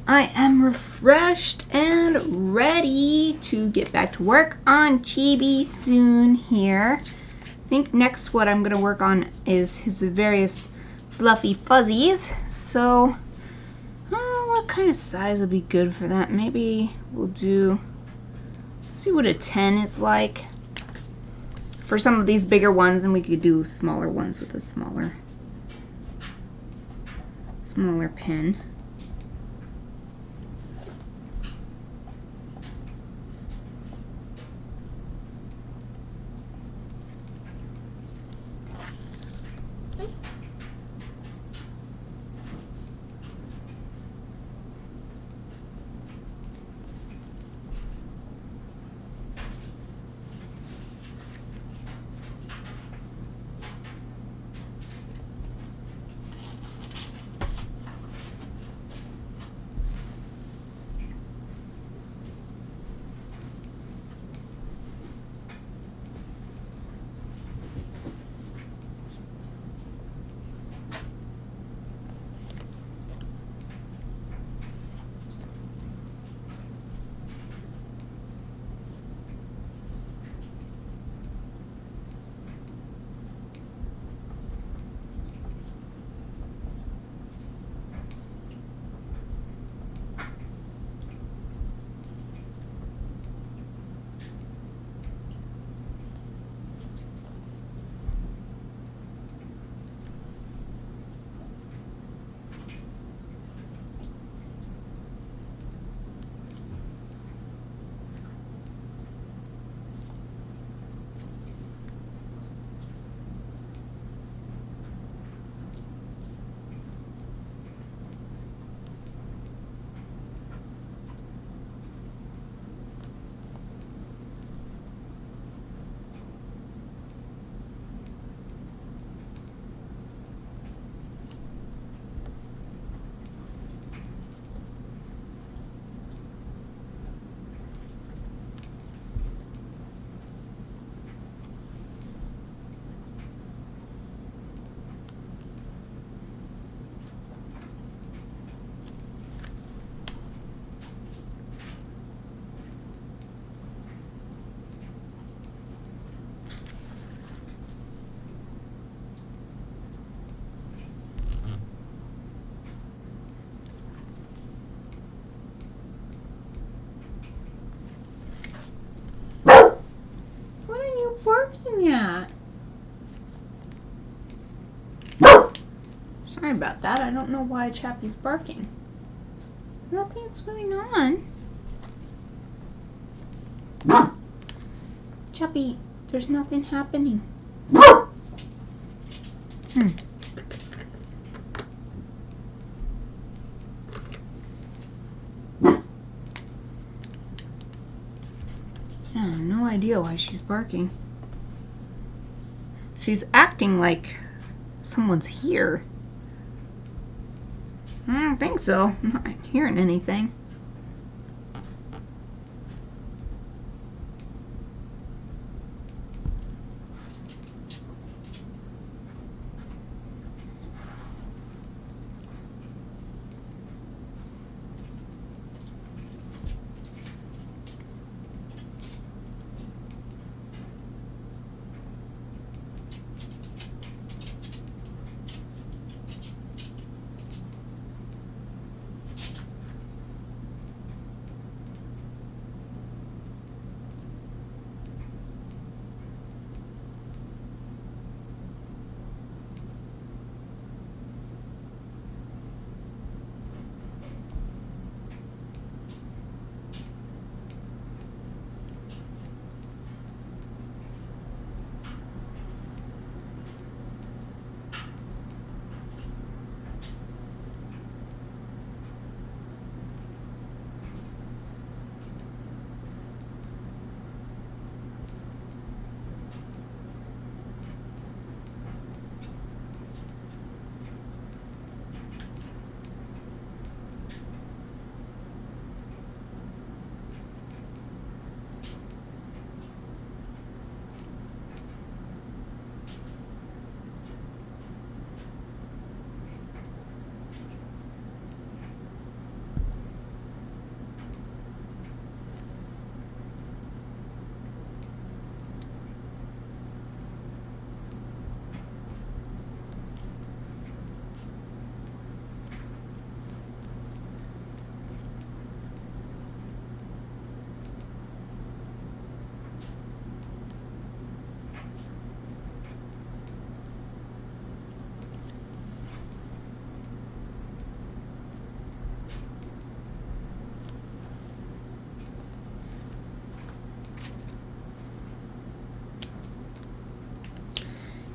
I am refreshed and ready to get back to work on Chibi soon here. I think next what I'm going to work on is his various fluffy fuzzies. So, what kind of size would be good for that? Maybe we'll do, see what a 10 is like. For some of these bigger ones, and we could do smaller ones with a smaller pen. Barking at? Sorry about that. I don't know why Chappie's barking. Nothing's going on. Chappie, there's nothing happening. I have no idea why she's barking. She's acting like someone's here. I don't think so. I'm not hearing anything.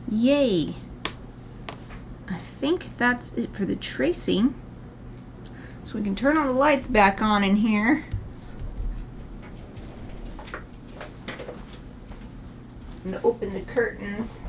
Yay! I think that's it for the tracing. So we can turn all the lights back on in here. And open the curtains.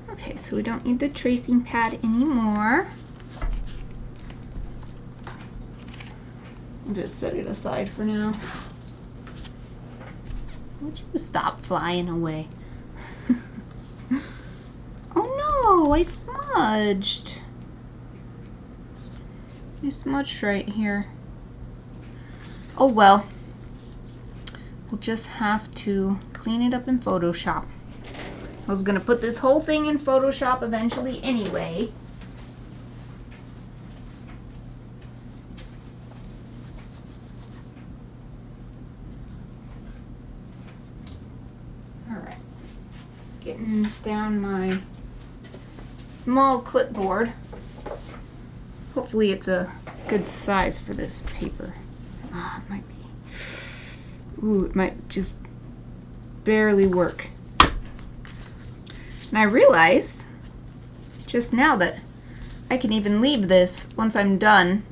Okay, so we don't need the tracing pad anymore. I'll just set it aside for now. Would you stop flying away? Oh no, I smudged. I smudged right here. Oh well. We'll just have to clean it up in Photoshop. I was going to put this whole thing in Photoshop eventually anyway. Alright. Getting down my small clipboard. Hopefully it's a good size for this paper. Ah, it might be. Ooh, it might just barely work. And I realized just now that I can even leave this once I'm done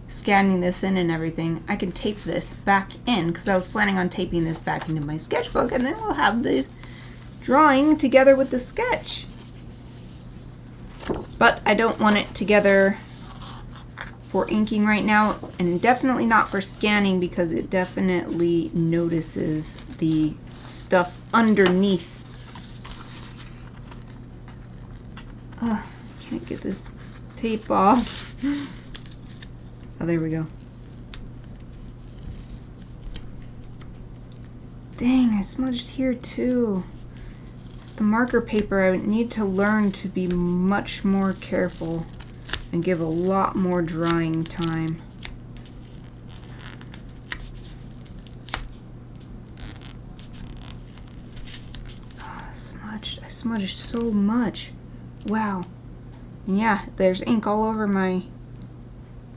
scanning this in and everything. I can tape this back in because I was planning on taping this back into my sketchbook, and then we'll have the drawing together with the sketch. But I don't want it together for inking right now, and definitely not for scanning because it definitely notices the stuff underneath. Oh, can't get this tape off. Oh, there we go. Dang, I smudged here too. The marker paper, I would need to learn to be much more careful and give a lot more drying time. Oh, I smudged so much. Wow. Yeah, there's ink all over my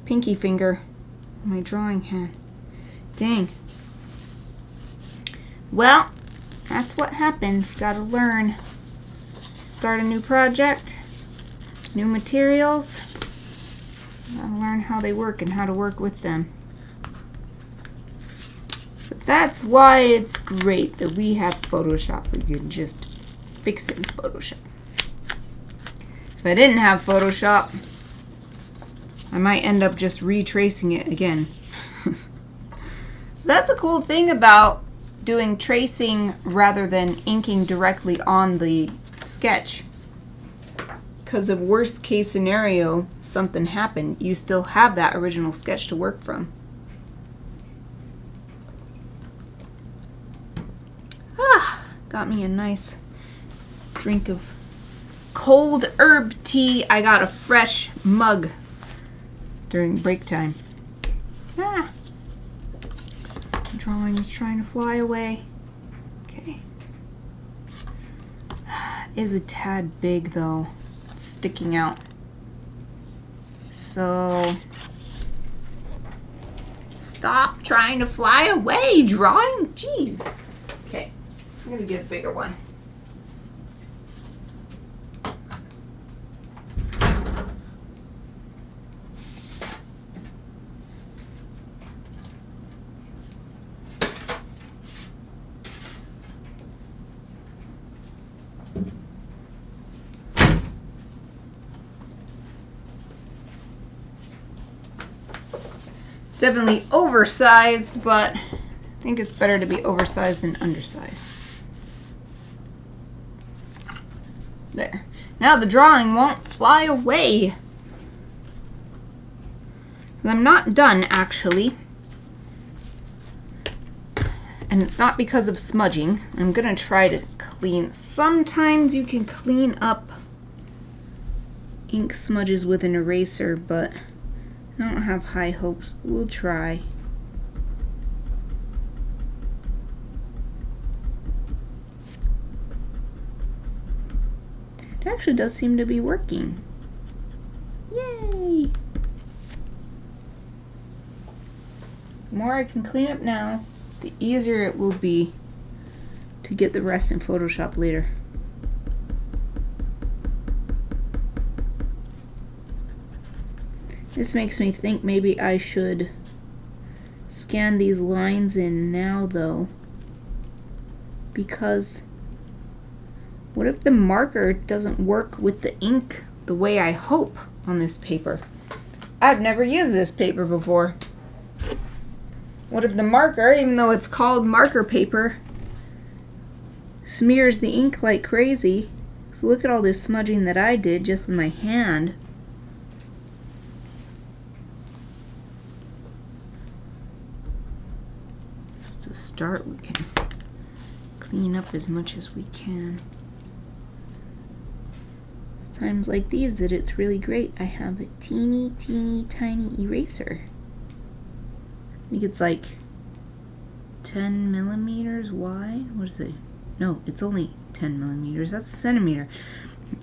pinky finger, my drawing hand. Dang. Well, that's what happens. You gotta learn. Start a new project, new materials. You gotta learn how they work and how to work with them. But that's why it's great that we have Photoshop. We can just fix it in Photoshop. If I didn't have Photoshop, I might end up just retracing it again. That's a cool thing about doing tracing rather than inking directly on the sketch. Because of worst case scenario, something happened, you still have that original sketch to work from. Ah, got me a nice drink of cold herb tea. I got a fresh mug during break time. Ah, the drawing is trying to fly away. Okay. It is a tad big though. It's sticking out. So stop trying to fly away, drawing. Jeez. Okay, I'm gonna get a bigger one. It's definitely oversized, but I think it's better to be oversized than undersized. There. Now the drawing won't fly away. I'm not done, actually. And it's not because of smudging. I'm going to try to clean. Sometimes you can clean up ink smudges with an eraser, but I don't have high hopes. We'll try. It actually does seem to be working. Yay! The more I can clean up now, the easier it will be to get the rest in Photoshop later. This makes me think maybe I should scan these lines in now, though, because what if the marker doesn't work with the ink the way I hope on this paper? I've never used this paper before. What if the marker, even though it's called marker paper, smears the ink like crazy? So look at all this smudging that I did just with my hand. Just to start, we can clean up as much as we can. It's times like these that it's really great. I have a teeny tiny eraser. I think it's like 10 millimeters wide. What is it? No, it's only 10 millimeters. That's a centimeter.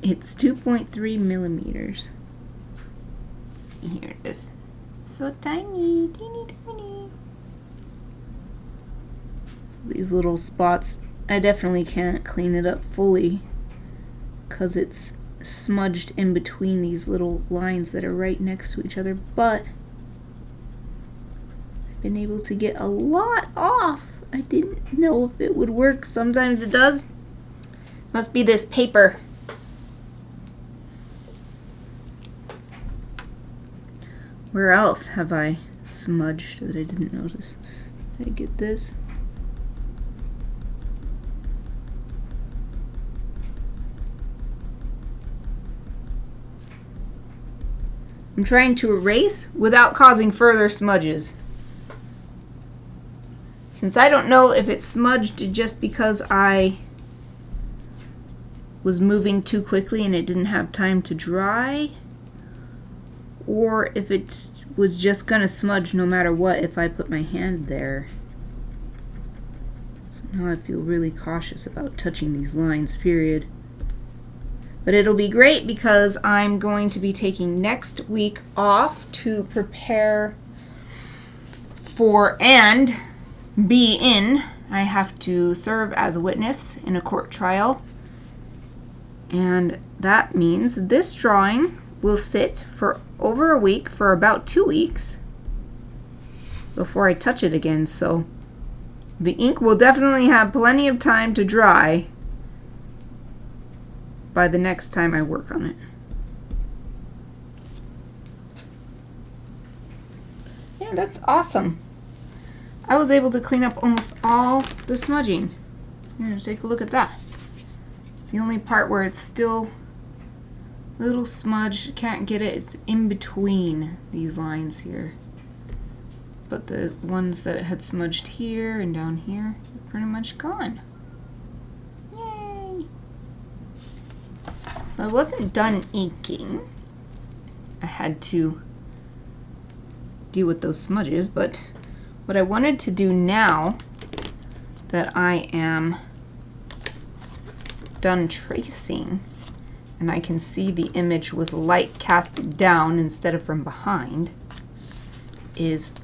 It's 2.3 millimeters. See, here it is. So tiny, teeny tiny. These little spots, I definitely can't clean it up fully because it's smudged in between these little lines that are right next to each other, but been able to get a lot off. I didn't know if it would work. Sometimes it does. Must be this paper. Where else have I smudged that I didn't notice? Did I get this? I'm trying to erase without causing further smudges. Since I don't know if it's smudged just because I was moving too quickly and it didn't have time to dry, or if it was just gonna smudge no matter what if I put my hand there. So now I feel really cautious about touching these lines, period. But it'll be great because I'm going to be taking next week off to prepare for and be in. I have to serve as a witness in a court trial, and that means this drawing will sit for over a week, for about 2 weeks before I touch it again. So the ink will definitely have plenty of time to dry by the next time I work on it. Yeah, that's awesome. I was able to clean up almost all the smudging. Here, take a look at that. The only part where it's still a little smudged, can't get it, it's in between these lines here. But the ones that had smudged here and down here are pretty much gone. Yay! So I wasn't done inking. I had to deal with those smudges, but what I wanted to do now that I am done tracing and I can see the image with light casted down instead of from behind is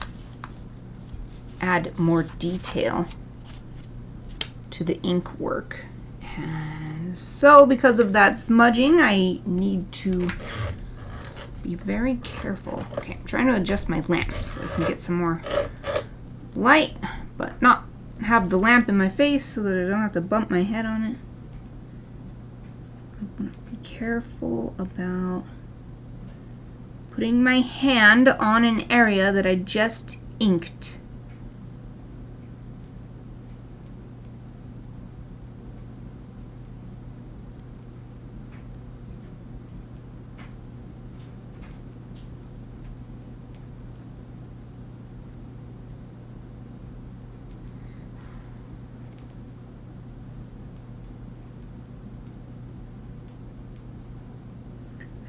add more detail to the ink work. And so because of that smudging, I need to be very careful. Okay, I'm trying to adjust my lamp so I can get some more light, but not have the lamp in my face so that I don't have to bump my head on it. So I'm going to be careful about putting my hand on an area that I just inked.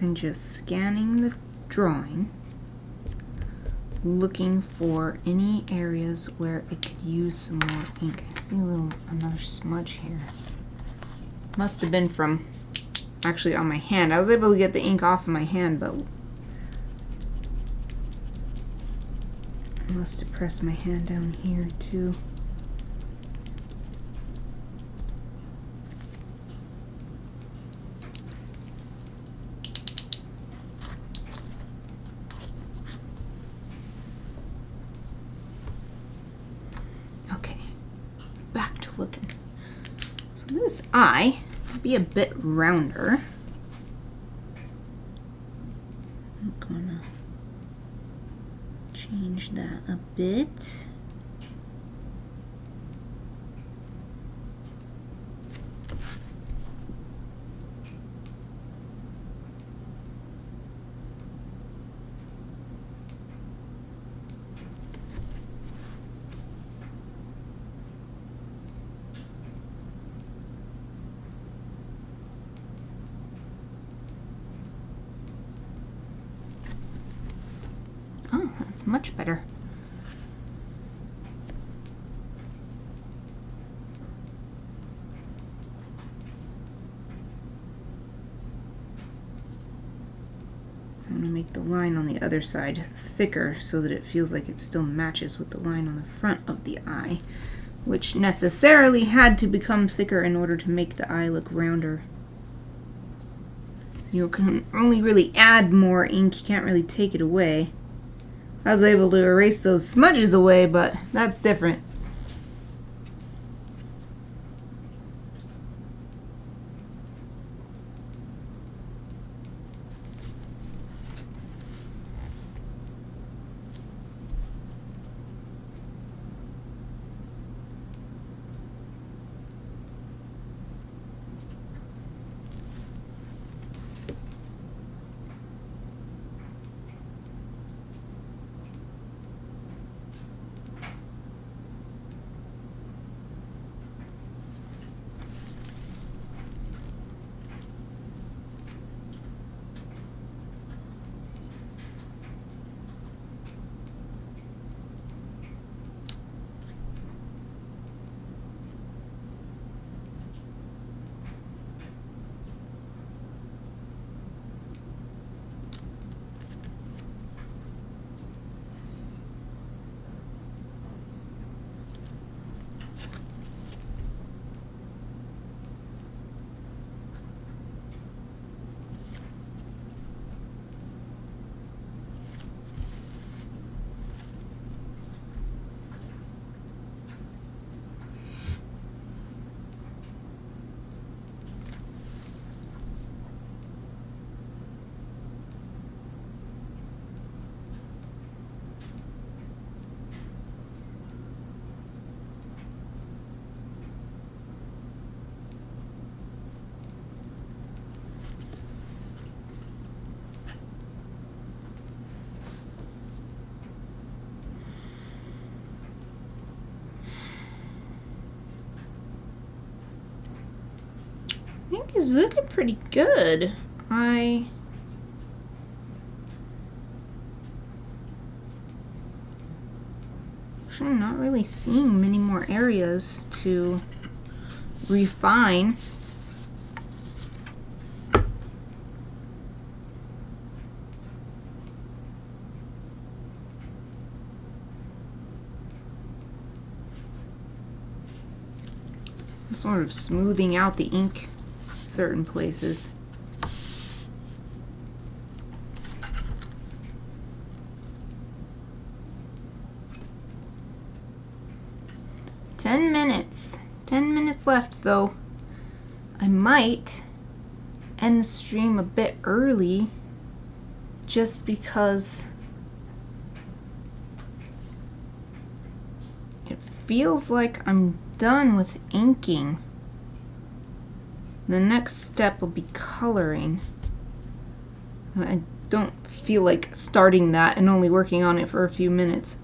and just scanning the drawing, looking for any areas where it could use some more ink. I see another smudge here. Must have been from actually on my hand. I was able to get the ink off of my hand, but I must have pressed my hand down here too. Back to looking. So this eye will be a bit rounder. I'm gonna change that a bit. Oh, that's much better. I'm going to make the line on the other side thicker so that it feels like it still matches with the line on the front of the eye, which necessarily had to become thicker in order to make the eye look rounder. You can only really add more ink, you can't really take it away. I was able to erase those smudges away, but that's different. I think it's looking pretty good. I'm not really seeing many more areas to refine. Sort of smoothing out the ink in certain places. "10 minutes. 10 minutes left, though. I might end the stream a bit early just because it feels like I'm done with inking. The next step will be coloring. I don't feel like starting that and only working on it for a few minutes.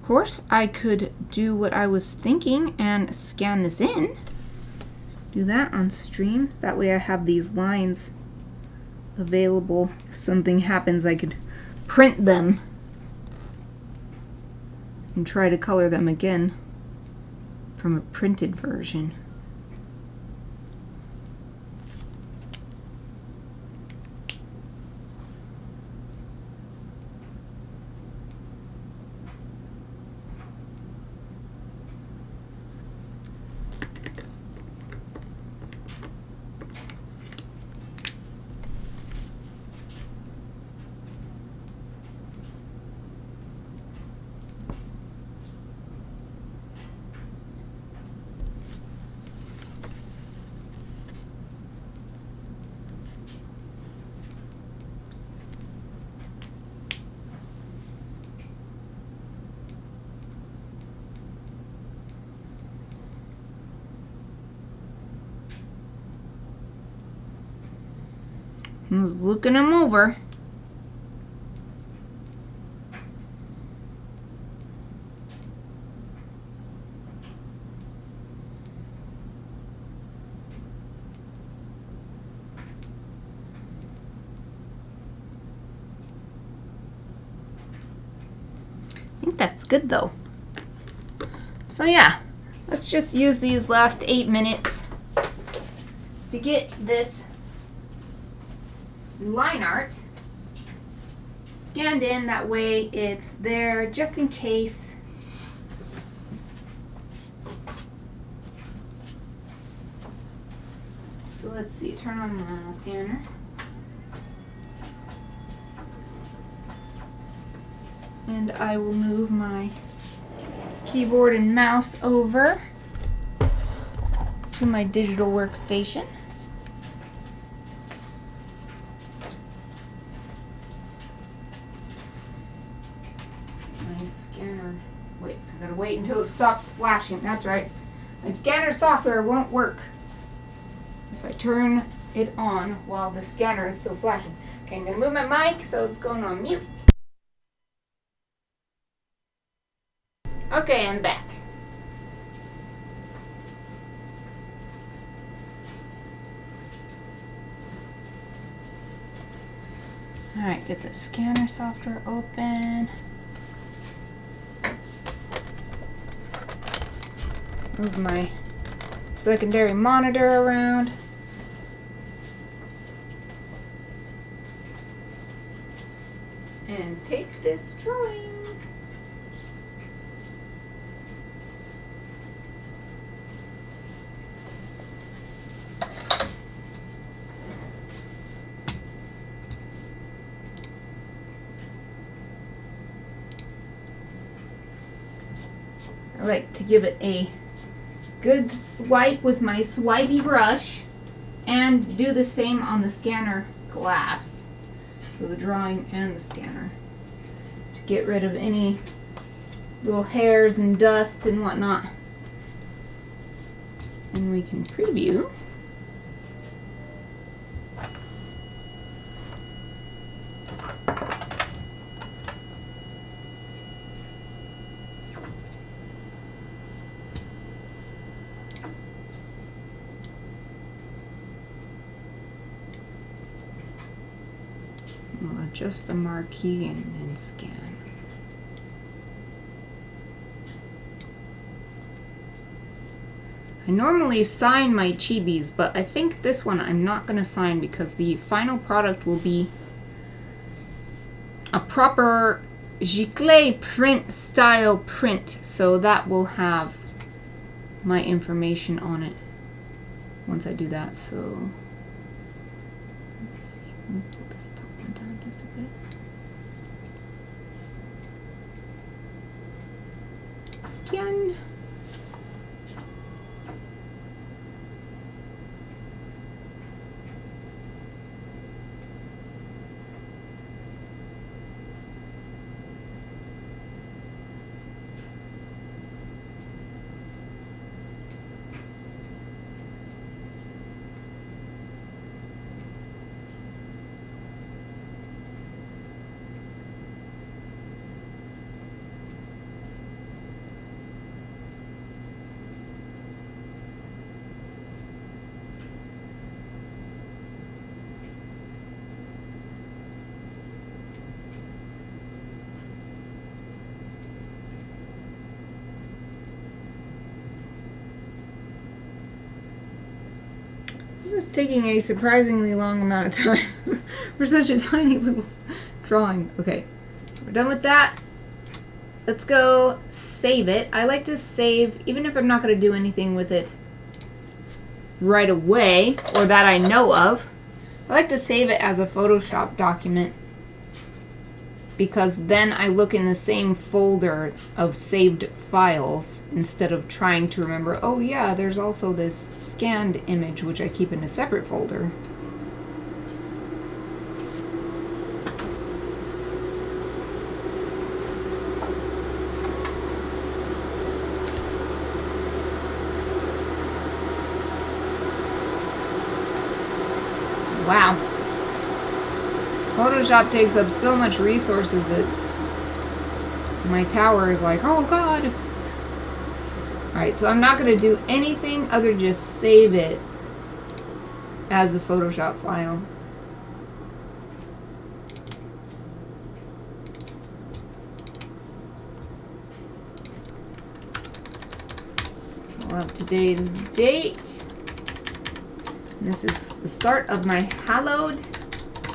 Of course, I could do what I was thinking and scan this in. Do that on stream. That way I have these lines available. If something happens, I could print them and try to color them again from a printed version. I was looking them over. I think that's good though. So yeah, let's just use these last 8 minutes to get this line art scanned in. That way it's there just in case. So let's see, turn on the scanner. And I will move my keyboard and mouse over to my digital workstation. My scanner, wait, I gotta wait until it stops flashing. That's right. My scanner software won't work if I turn it on while the scanner is still flashing. Okay, I'm gonna move my mic so it's going on mute. Okay, I'm back. Alright, get the scanner software open. Move my secondary monitor around. And take this drawing. I like to give it a good swipe with my swipey brush and do the same on the scanner glass. So the drawing and the scanner, to get rid of any little hairs and dust and whatnot. And we can preview. We'll adjust the marquee and scan. I normally sign my chibis, but I think this one I'm not going to sign because the final product will be a proper giclée print style print, so that will have my information on it once I do that. So let's see, we'll pull this top one down just a bit. Scan. is taking a surprisingly long amount of time for such a tiny little drawing. Okay, we're done with that. Let's go save it. I like to save, even if I'm not going to do anything with it right away, or that I know of, I like to save it as a Photoshop document, because then I look in the same folder of saved files instead of trying to remember, oh yeah, there's also this scanned image which I keep in a separate folder. Wow. Photoshop takes up so much resources, my tower is like, oh god. Alright, so I'm not going to do anything other than just save it as a Photoshop file. So I'll have today's date. And this is the start of my Hallowed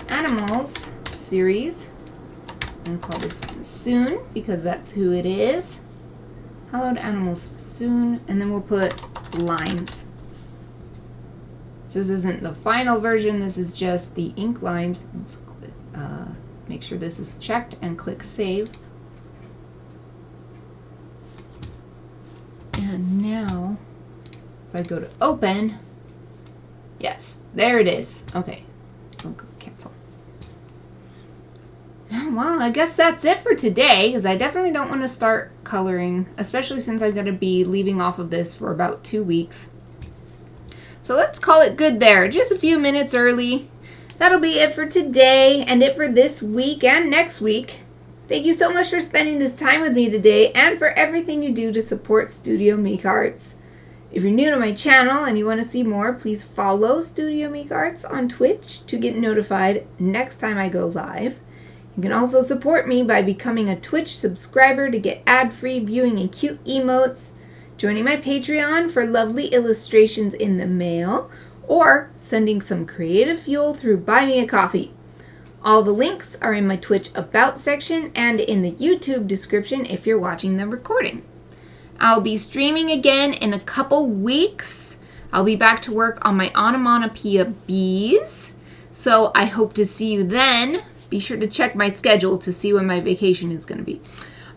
Animals series. I'm going to call this one Soon, because that's who it is. Hallowed Animals Soon, and then we'll put lines. This isn't the final version, this is just the ink lines. Let's make sure this is checked and click Save. And now, if I go to Open, yes, there it is. Okay, I'll go cancel. Well, I guess that's it for today, because I definitely don't want to start coloring, especially since I'm going to be leaving off of this for about 2 weeks. So let's call it good there. Just a few minutes early. That'll be it for today, and it for this week and next week. Thank you so much for spending this time with me today, and for everything you do to support Studio Mikarts. If you're new to my channel and you want to see more, please follow Studio Mikarts on Twitch to get notified next time I go live. You can also support me by becoming a Twitch subscriber to get ad-free viewing and cute emotes, joining my Patreon for lovely illustrations in the mail, or sending some creative fuel through Buy Me a Coffee. All the links are in my Twitch About section and in the YouTube description if you're watching the recording. I'll be streaming again in a couple weeks. I'll be back to work on my onomatopoeia bees, so I hope to see you then. Be sure to check my schedule to see when my vacation is going to be.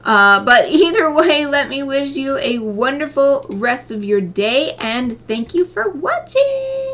But either way, let me wish you a wonderful rest of your day, and thank you for watching!